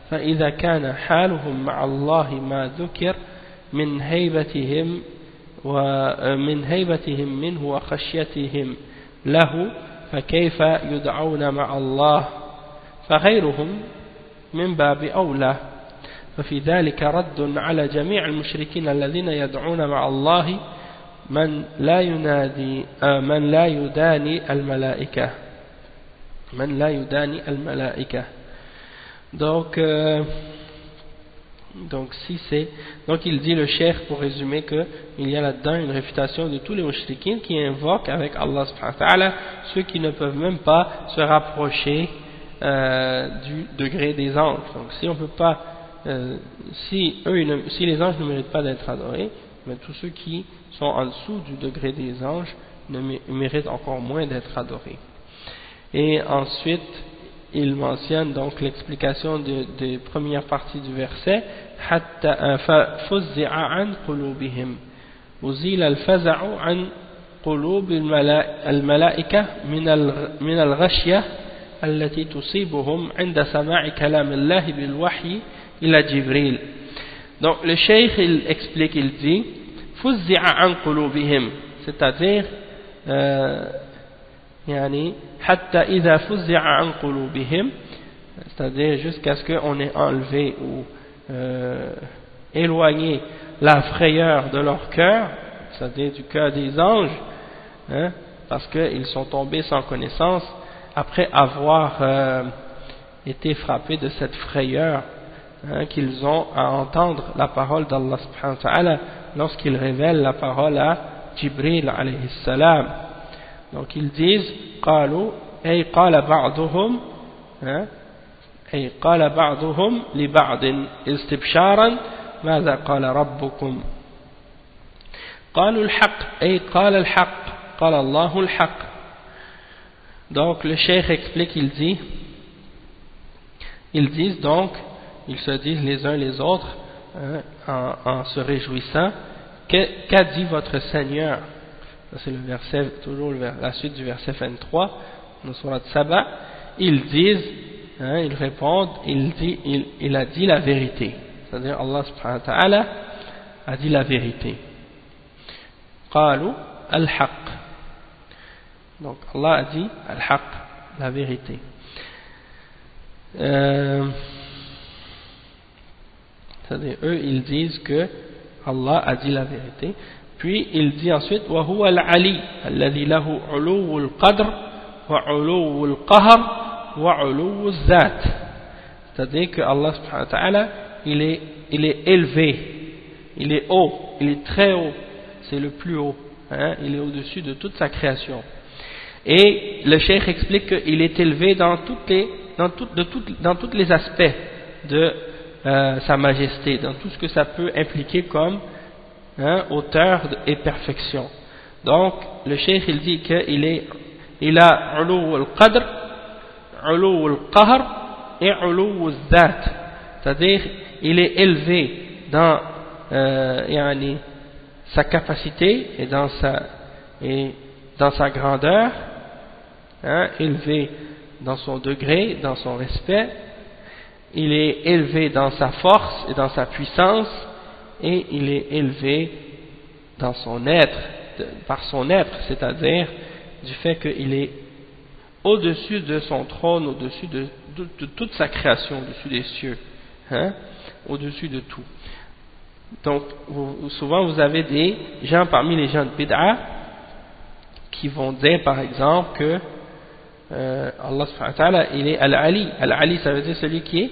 فإذا كان حالهم مع الله ما ذكر من هيبتهم منه وخشيتهم له، فكيف يدعون مع الله؟ فغيرهم من باب أولى. ففي ذلك رد على جميع المشركين الذين يدعون مع الله من لا يداني الملائكة. Donc il dit le cheikh pour résumer que il y a là-dedans une réfutation de tous les mouchriquins qui invoquent avec Allah subhanahu wa ta'ala ceux qui ne peuvent même pas se rapprocher du degré des anges. Donc si on peut pas si les anges ne méritent pas d'être adorés, mais tous ceux qui sont en dessous du degré des anges ne méritent encore moins d'être adorés. Et ensuite il mentionne donc l'explication des premières parties du verset حتى فزع عن قلوبهم وزيل الفزع عن قلوب الملائكة من الغشية التي تصيبهم عند سماع كلام الله بالوحي إلى جبريل. Donc le cheikh il explique, il dit فزع عن قلوبهم, c'est-à-dire يعني حتى إذا فزع عن قلوبهم, c'est-à-dire jusqu'à ce qu'on ait enlevé ou éloigné la frayeur de leur cœur, c'est-à-dire du cœur des anges, parce qu'ils sont tombés sans connaissance après avoir été frappés de cette frayeur qu'ils ont à entendre la parole d'Allah subhanahu wa ta'ala lorsqu'il révèle la parole à Jibril alayhi salam. Donc ils disent قالوا أي قال بعضهم لبعض استبشارا ماذا قال ربكم قالوا الحق أي قال الحق قال الله الحق. Donc le cheikh explique, il dit, ils disent donc, ils se disent les uns les autres en se réjouissant, qu'a dit votre Seigneur? C'est le verset, toujours la suite du verset 23 de Surat Saba. Ils disent, ils répondent, il a dit la vérité, c'est-à-dire Allah subhanahu wa ta'ala a dit la vérité. Qalu al-haq, donc Allah a dit al-haq, la vérité. C'est-à-dire eux ils disent que Allah a dit la vérité, Puis il dit ensuite وهو العلي الذي له علو القدر وعلو القهر وعلو الذات. C'est-à-dire que Allah subhanahu wa ta'ala il est élevé, il est haut, il est très haut, c'est le plus haut, hein? Il est au-dessus de toute sa création. Et le cheikh explique qu'il est élevé dans tous les aspects de sa majesté, dans tout ce que ça peut impliquer comme hauteur et perfection. Donc le cheikh il dit qu'il a ulou al-qadr, ulou al-qahr et ulou al-zat, c'est-à-dire il est élevé dans sa capacité et dans sa grandeur, élevé dans son degré, dans son respect. Il est élevé dans sa force et dans sa puissance, et il est élevé dans son être, par son être, c'est-à-dire du fait qu'il est au-dessus de son trône, au-dessus de toute sa création, au-dessus des cieux, au-dessus de tout. Donc souvent vous avez des gens parmi les gens de Bid'a qui vont dire par exemple que Allah subhanahu wa ta'ala il est Al-Ali. Al-Ali ça veut dire celui qui est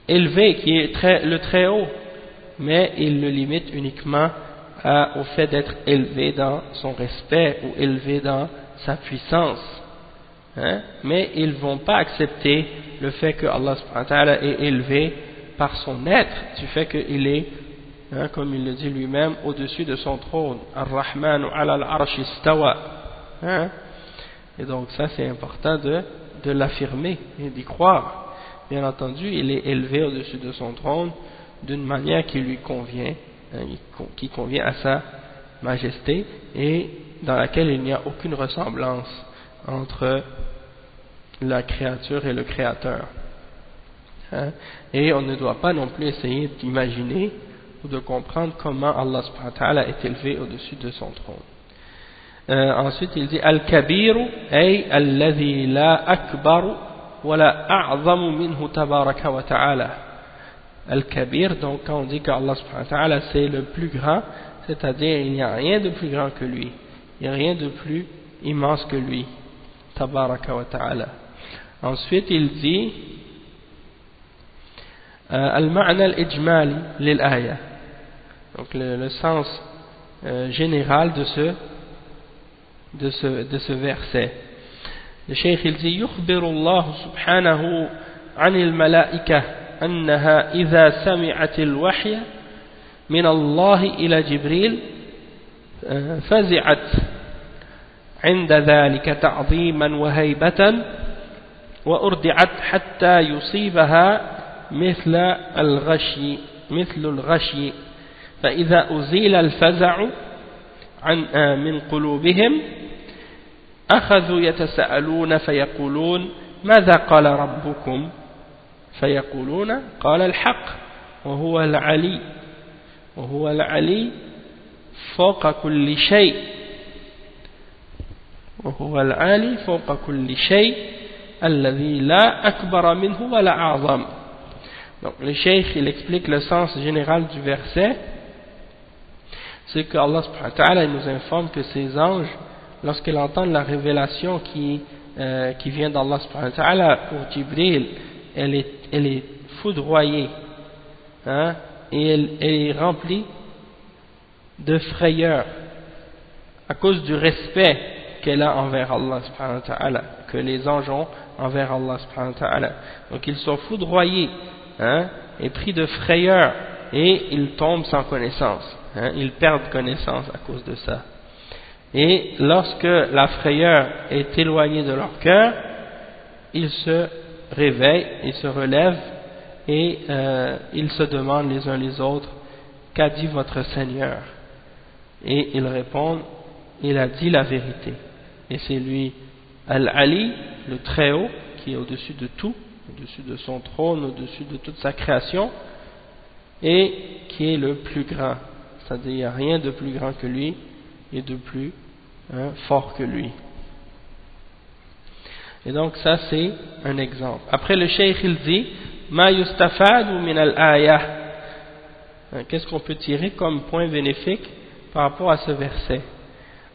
élevé, qui est le très haut, mais il le limite uniquement au fait d'être élevé dans son respect ou élevé dans sa puissance, mais ils ne vont pas accepter le fait que Allah subhanahu wa ta'ala est élevé par son être, du fait qu'il est, comme il le dit lui-même, au-dessus de son trône. Ar-Rahmanu ala al-arsh istawa. Et donc ça c'est important de l'affirmer et d'y croire. Bien entendu, il est élevé au-dessus de son trône d'une manière qui lui convient, qui convient à sa majesté, et dans laquelle il n'y a aucune ressemblance entre la créature et le créateur. Et on ne doit pas non plus essayer d'imaginer ou de comprendre comment Allah subhanahu wa ta'ala est élevé au-dessus de son trône. Ensuite il dit Al-Kabir ay alladhi la akbar wa la a'zamu minhu tabaraka wa ta'ala. Al-Kabir, donc quand on dit qu'Allah subhanahu wa ta'ala c'est le plus grand, c'est-à-dire il n'y a rien de plus grand que lui, il n'y a rien de plus immense que lui, tabaraka wa ta'ala. Ensuite il dit Al-Ma'na al-Ijmali lil-Aya, donc le sens général de ce verset. Le cheikh il dit يخبر الله سبحانه عن الملائكة أنها إذا سمعت الوحي من الله إلى جبريل فزعت عند ذلك تعظيما وهيبة وأردعت حتى يصيبها مثل الغشي فإذا أزيل الفزع من قلوبهم أخذوا يتساءلون فيقولون ماذا قال ربكم فيقولون قال الحق وهو العلي فوق كل شيء وهو العالي فوق كل شيء الذي لا أكبر منه ولا أعظم. Donc le cheikh il explique le sens général du verset, c'est que Allah subhanahu wa ta'ala nous informe que ces anges, lorsqu'ils entendent la révélation qui vient d'Allah subhanahu wa ta'ala pour Jibril, elle est foudroyée, et elle est remplie de frayeur à cause du respect qu'elle a envers Allah subhanahu wa ta'ala, que les anges ont envers Allah subhanahu wa ta'ala. Donc ils sont foudroyés, et pris de frayeur, et ils tombent sans connaissance, ils perdent connaissance à cause de ça. Et lorsque la frayeur est éloignée de leur cœur, ils se réveillent, ils se relèvent, et ils se demandent les uns les autres, qu'a dit votre Seigneur? Et ils répondent, il a dit la vérité. Et c'est lui, Al-Ali, le Très-Haut, qui est au-dessus de tout, au-dessus de son trône, au-dessus de toute sa création, et qui est le plus grand. C'est-à-dire, il n'y a rien de plus grand que lui, et de plus fort que lui. Et donc ça c'est un exemple. Après le cheikh il dit ma yustafadu min al-ayah, qu'est-ce qu'on peut tirer comme point bénéfique par rapport à ce verset.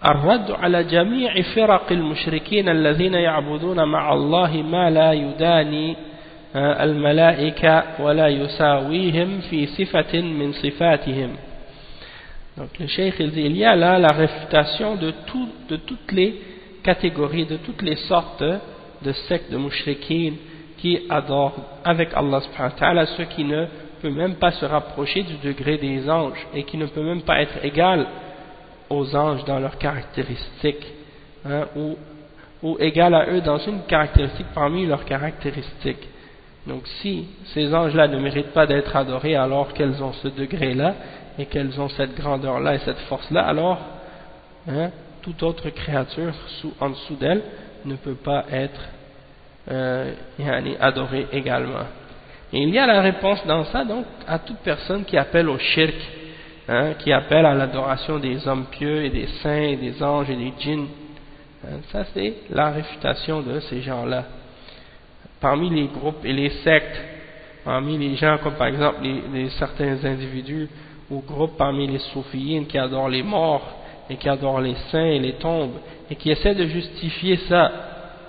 الرد على جميع فرق المشركين الذين يعبدون مع الله ما لا يداني الملائكة ولا يساويهم في صفة من صفاتهم. Donc le cheikh il dit, il y a là la réfutation de toutes les catégories, de toutes les sortes de sectes de mushrikines qui adorent avec Allah subhanahu wa ta'ala ceux qui ne peuvent même pas se rapprocher du degré des anges et qui ne peuvent même pas être égal aux anges dans leurs caractéristiques, hein, ou égal à eux dans une caractéristique parmi leurs caractéristiques. Donc si ces anges-là ne méritent pas d'être adorés alors qu'elles ont ce degré-là et qu'elles ont cette grandeur-là et cette force-là, alors hein, toute autre créature en dessous d'elle ne peut pas être adorée également. Et il y a la réponse dans ça donc à toute personne qui appelle au shirk, hein, qui appelle à l'adoration des hommes pieux et des saints et des anges et des djinns. Ça c'est la réfutation de ces gens-là. Parmi les groupes et les sectes, parmi les gens comme par exemple certains individus ou groupes parmi les soufiyines qui adorent les morts et qui adorent les saints et les tombes et qui essaient de justifier ça,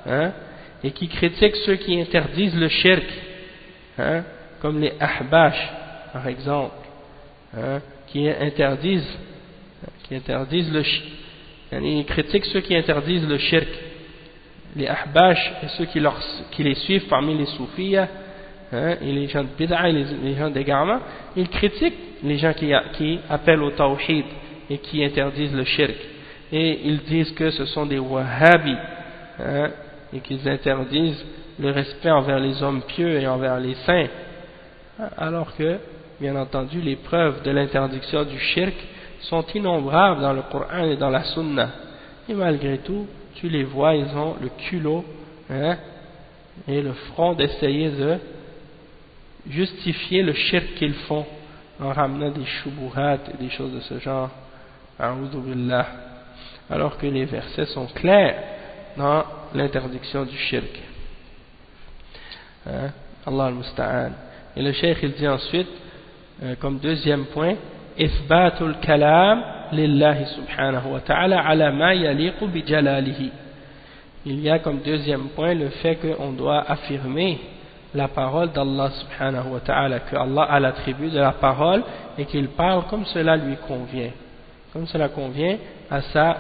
hein, et qui critiquent ceux qui interdisent le shirk, hein, comme les ahbash par exemple, hein, qui interdisent le shirk. Ils critiquent ceux qui interdisent le shirk, les ahbash et ceux qui les suivent parmi les soufiyas, hein, et les gens de bid'a et les gens d'égarement. Ils critiquent les gens qui appellent au tawhid et qui interdisent le shirk, et ils disent que ce sont des wahhabis, hein, et qu'ils interdisent le respect envers les hommes pieux et envers les saints, alors que bien entendu les preuves de l'interdiction du shirk sont innombrables dans le Coran et dans la Sunna, et malgré tout tu les vois, ils ont le culot, hein, et le front d'essayer de justifier le shirk qu'ils font en ramenant des shubuhat et des choses de ce genre, a'udhu billah, alors que les versets sont clairs dans l'interdiction du shirk, hein, Allah al-Musta'an. Et le cheikh il dit ensuite comme deuxième point, إثبات الكلام لله سبحانه وتعالى على ما يليق بجلاله. Il y a comme deuxième point le fait qu'on doit affirmer la parole d'Allah subhanahu wa ta'ala, que Allah a l'attribut de la parole et qu'il parle comme cela lui convient, comme cela convient à sa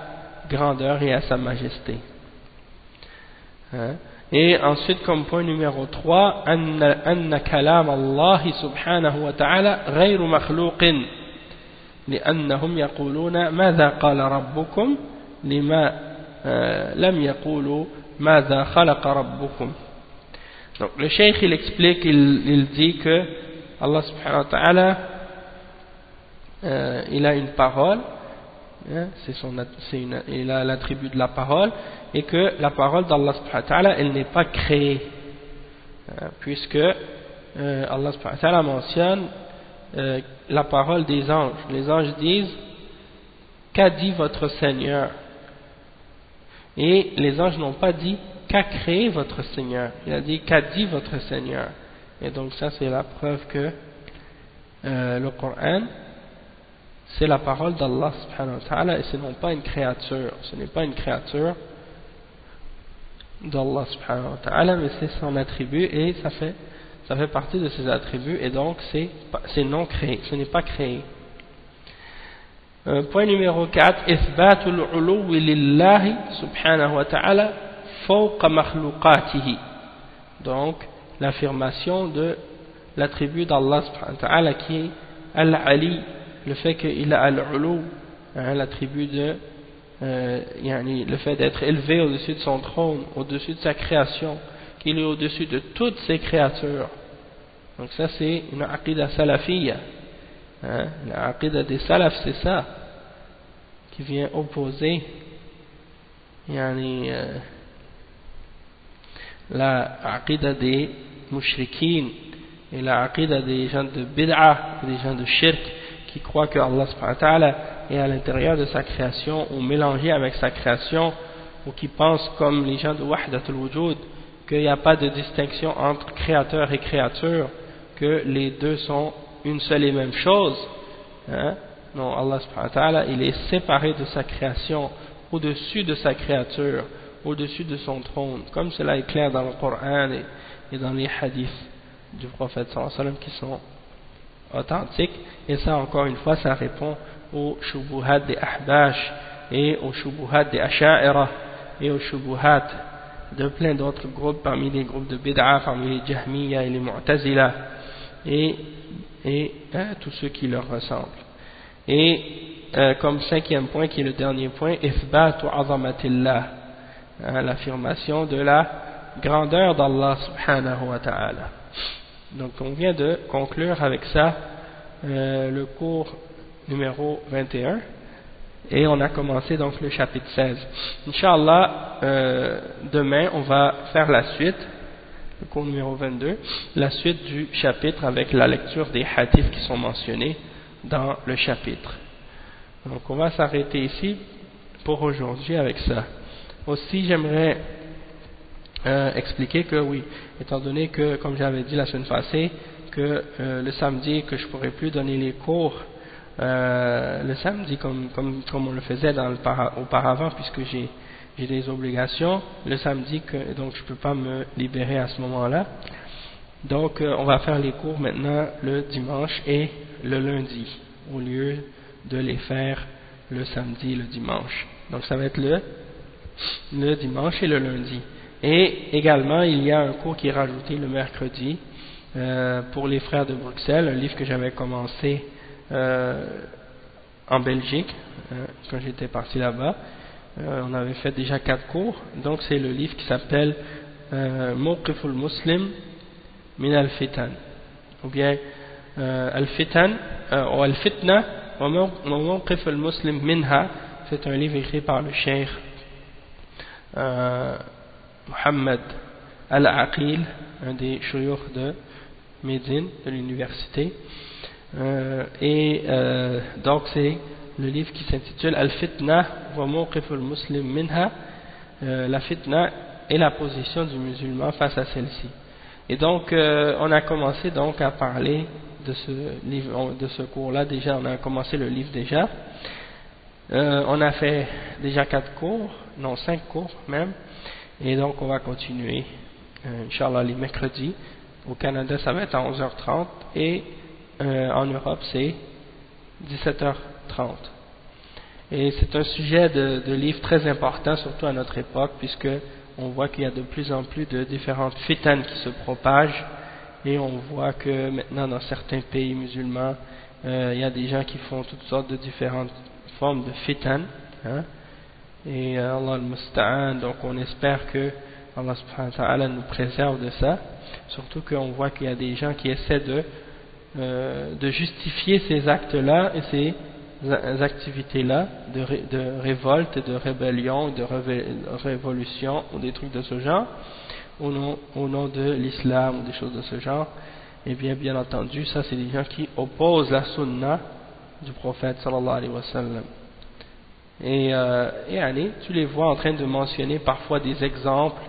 grandeur et à sa majesté, hein? Et ensuite comme point numéro 3, أن كلام الله سبحانه وتعالى غير مخلوق لأنهم يقولون ماذا قال ربكم لما لم يقولوا ماذا خلق ربكم. Donc le cheikh il explique, il dit que Allah subhanahu wa ta'ala il a une parole, hein, il a l'attribut de la parole, et que la parole d'Allah subhanahu wa ta'ala elle n'est pas créée, puisque Allah subhanahu wa ta'ala mentionne la parole des anges. Les anges disent qu'a dit votre Seigneur, et les anges n'ont pas dit qu'a créé votre Seigneur, il a dit qu'a dit votre Seigneur. Et donc ça c'est la preuve que le Coran c'est la parole d'Allah subhanahu wa ta'ala, et ce n'est pas une créature, ce n'est pas une créature d'Allah subhanahu wa ta'ala, mais c'est son attribut, et ça fait partie de ses attributs, et donc c'est non créé, ce n'est pas créé. Point numéro 4, إثبات العلو لله سبحانه وتعالى فوق مخلوقاته. Donc l'affirmation de l'attribut d'Allah subhanahu wa ta'ala qui est Al-Ali, le fait qu'il a Al-Ulu, hein, l'attribut de le fait d'être élevé au-dessus de son trône, au-dessus de sa création, qu'il est au-dessus de toutes ses créatures. Donc ça c'est une aqida salafiyya, hein, la aqida des salafs c'est ça, qui vient opposer la aqida des mushrikines et la aqida des gens de bid'a, des gens de shirk, qui croient que Allah subhanahu wa ta'ala est à l'intérieur de sa création ou mélangé avec sa création, ou qui pensent comme les gens de Wahdatul Wujud qu'il n'y a pas de distinction entre créateur et créature, que les deux sont une seule et même chose, hein? Non, Allah subhanahu wa ta'ala, il est séparé de sa création, au-dessus de sa créature, au-dessus de son trône, comme cela est clair dans le Coran et dans les hadiths du prophète sallallahu alayhi wa sallam qui sont authentiques. Et ça, encore une fois, ça répond aux shubuhat des ahbash et aux shubuhat des asha'ira et aux shubuhat de plein d'autres groupes, parmi les groupes de bid'a, parmi les jahmiya et les mu'tazila et tous ceux qui leur ressemblent. Et comme cinquième point, qui est le dernier point, ithbatu azamatillah, l'affirmation de la grandeur d'Allah subhanahu wa ta'ala. Donc on vient de conclure avec ça le cours numéro 21 et on a commencé donc le chapitre 16. Inch'Allah, demain on va faire la suite, le cours numéro 22, la suite du chapitre avec la lecture des hadiths qui sont mentionnés dans le chapitre. Donc on va s'arrêter ici pour aujourd'hui avec ça. Aussi j'aimerais expliquer que oui, étant donné que, comme j'avais dit la semaine passée, que le samedi que je ne pourrais plus donner les cours le samedi comme on le faisait auparavant, puisque j'ai des obligations le samedi, donc je ne peux pas me libérer à ce moment-là. Donc on va faire les cours maintenant le dimanche et le lundi, au lieu de les faire le samedi et le dimanche. Donc ça va être le dimanche et le lundi. Et également il y a un cours qui est rajouté le mercredi pour les frères de Bruxelles, un livre que j'avais commencé en Belgique quand j'étais parti là-bas. On avait fait déjà 4 cours, donc c'est le livre qui s'appelle Mawqiful Muslim min al-Fitan, ou bien al-Fitan ou al-Fitna wa Mawqiful Muslim minha. C'est un livre écrit par le cheikh Mohammed Al-Aqil, un des shuyukh de Médine, de l'université. Donc c'est le livre qui s'intitule Al-Fitna wa Mawqiful Muslim minha, la fitna et la position du musulman face à celle-ci. Et donc on a commencé donc à parler de ce livre, de ce cours-là. Déjà on a commencé le livre déjà. On a fait déjà 4 cours, non 5 cours même, et donc on va continuer Inch'Allah les mercredis. Au Canada ça va être à 11h30 et en Europe c'est 17h30. Et c'est un sujet de livre très important, surtout à notre époque, puisque on voit qu'il y a de plus en plus de différentes fitanes qui se propagent, et on voit que maintenant dans certains pays musulmans il y a des gens qui font toutes sortes de différentes formes de fitanes, hein? Et Allah al-Musta'an, donc on espère que Allah subhanahu wa ta'ala nous préserve de ça, surtout qu'on voit qu'il y a des gens qui essaient de justifier ces actes-là et ces activités-là de révolte, de rébellion, de révolution ou des trucs de ce genre au nom de l'islam ou des choses de ce genre. Et bien entendu, ça c'est des gens qui opposent la sunna du prophète sallallahu alayhi wa sallam. Et tu les vois en train de mentionner parfois des exemples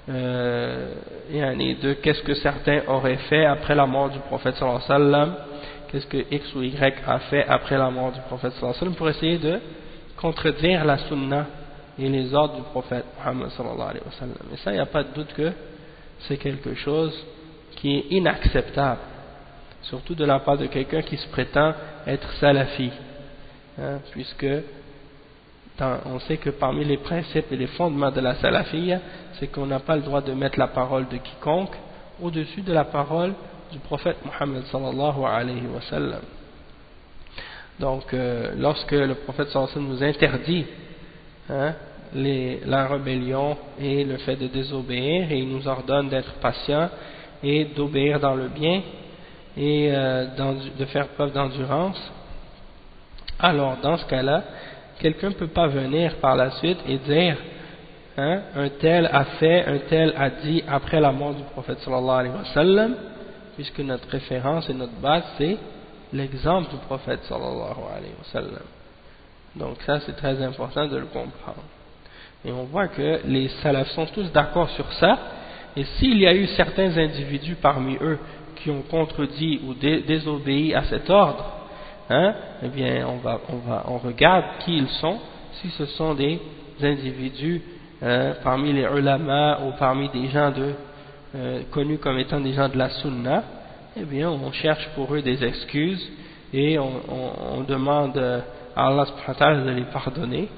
de qu'est-ce que certains auraient fait après la mort du prophète sallallahu alayhi wa sallam, qu'est-ce que X ou Y a fait après la mort du prophète sallallahu alayhi wa sallam, pour essayer de contredire la sunna et les ordres du prophète Muhammad sallallahu alayhi wa sallam. Et ça, il n'y a pas de doute que c'est quelque chose qui est inacceptable, surtout de la part de quelqu'un qui se prétend être salafi, hein, puisque on sait que parmi les principes et les fondements de la salafiyya, c'est qu'on n'a pas le droit de mettre la parole de quiconque au-dessus de la parole du prophète Muhammad sallallahu alayhi wa sallam. Donc lorsque le prophète sallallahu alayhi wa sallam nous interdit la rébellion et le fait de désobéir, et il nous ordonne d'être patient et d'obéir dans le bien et de faire preuve d'endurance, alors dans ce cas-là, quelqu'un ne peut pas venir par la suite et dire un tel a fait, un tel a dit après la mort du prophète sallallahu alayhi wa sallam, puisque notre référence et notre base c'est l'exemple du prophète sallallahu alayhi wa sallam. Donc ça c'est très important de le comprendre. Et on voit que les salafs sont tous d'accord sur ça, et s'il y a eu certains individus parmi eux qui ont contredit ou désobéi à cet ordre, eh bien on regarde qui ils sont. Si ce sont des individus parmi les ulama ou parmi des gens connus comme étant des gens de la sunna, eh bien on cherche pour eux des excuses et on demande à Allah subhanahu wa ta'ala de les pardonner,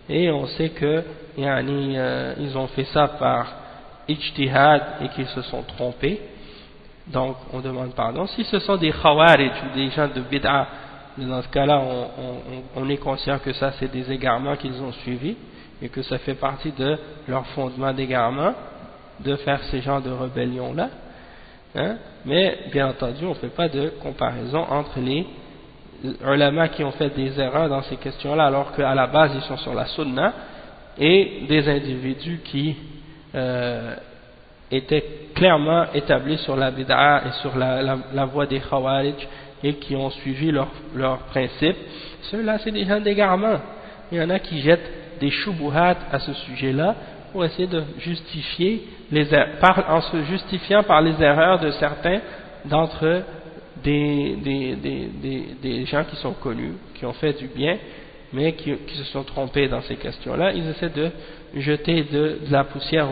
et on sait que ils ont fait ça par ijtihad et qu'ils se sont trompés, donc on demande pardon. Si ce sont des khawarij ou des gens de bid'a, dans ce cas-là on est conscient que ça c'est des égarements qu'ils ont suivis et que ça fait partie de leur fondement d'égarement de faire ces genres de rébellions là, mais bien entendu on ne fait pas de comparaison entre les ulama qui ont fait des erreurs dans ces questions là alors qu'à la base ils sont sur la sunna, et des individus qui étaient clairement établis sur la bid'a et sur la voie des khawarij et qui ont suivi leurs principes. Ceux-là c'est des gens d'égarement. Il y en a qui jettent des shubuhat à ce sujet-là pour essayer de justifier en se justifiant par les erreurs de certains d'entre des gens qui sont connus, qui ont fait du bien, mais qui se sont trompés dans ces questions-là. Ils essaient de jeter de la poussière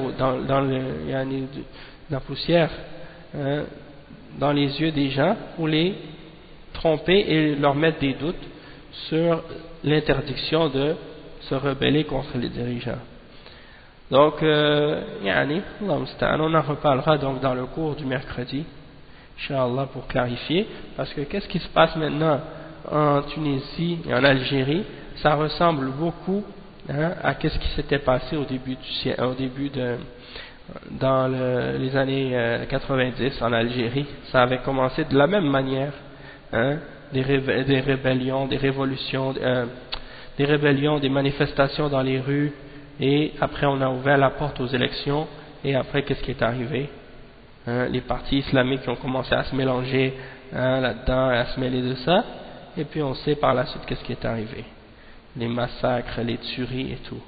dans les yeux des gens pour les tromper et leur mettre des doutes sur l'interdiction de se rebeller contre les dirigeants. Donc, on en reparlera donc dans le cours du mercredi, Inch'Allah, pour clarifier, parce que qu'est-ce qui se passe maintenant en Tunisie et en Algérie, ça ressemble beaucoup à ce qui s'était passé dans les années 90 en Algérie. Ça avait commencé de la même manière, des rébellions, des révolutions, des manifestations dans les rues, et après on a ouvert la porte aux élections, et après qu'est-ce qui est arrivé? Les partis islamiques ont commencé à se mélanger là-dedans, à se mêler de ça, et puis on sait par la suite qu'est-ce qui est arrivé, les massacres, les tueries et tout.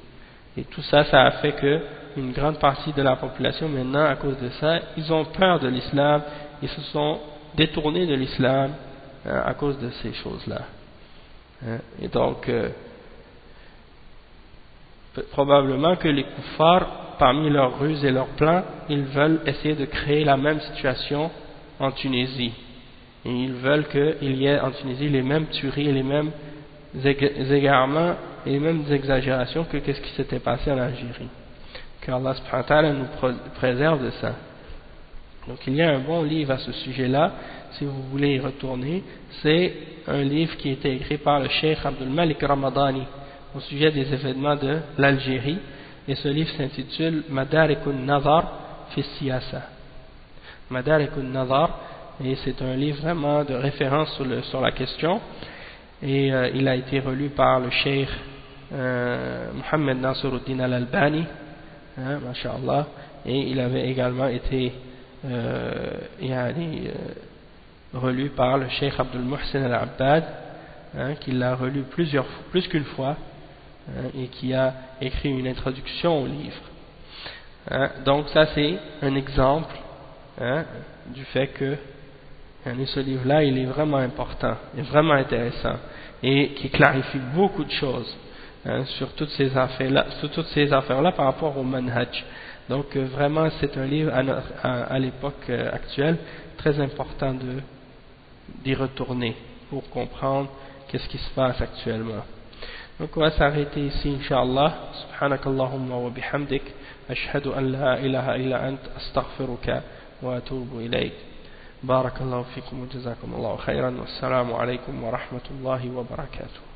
Et tout ça, ça a fait que une grande partie de la population maintenant, à cause de ça, ils ont peur de l'islam, ils se sont détournés de l'islam à cause de ces choses-là. Et donc, probablement que les kuffars, parmi leurs ruses et leurs plans, ils veulent essayer de créer la même situation en Tunisie. Et ils veulent qu'il y ait en Tunisie les mêmes tueries, les mêmes égarements et les mêmes exagérations que ce qui s'était passé en Algérie. Qu'Allah subhanahu wa ta'ala nous préserve de ça. Donc il y a un bon livre à ce sujet-là, si vous voulez y retourner. C'est un livre qui a été écrit par le Cheikh Abdul Malik Ramadani au sujet des événements de l'Algérie, et ce livre s'intitule Madarikun Nazar fi Siyasa. Madarikun Nazar, et c'est un livre vraiment de référence sur la question, et il a été relu par le Cheikh Mohammed Nasruddin Al-Albani, masha'Allah, et il avait également été relu par le Cheikh Abdul Muhsin Al-Abbad, qui l'a relu plus qu'une fois, et qui a écrit une introduction au livre. Donc ça c'est un exemple du fait que ce livre-là il est vraiment important, et vraiment intéressant, et qui clarifie beaucoup de choses sur toutes ces affaires-là par rapport au manhaj. Donc vraiment c'est un livre à l'époque actuelle très important d'y retourner pour comprendre qu'est-ce qui se passe actuellement. Donc on va s'arrêter ici, Inch'Allah. Subhanakallahumma wa bihamdik, ashhadu an la ilaha illa ant, astaghfiruka wa atubu ilayk. Barakallahu fikum wa jazakumullahu khairan, wassalamu alaykum wa rahmatullahi wa barakatuh.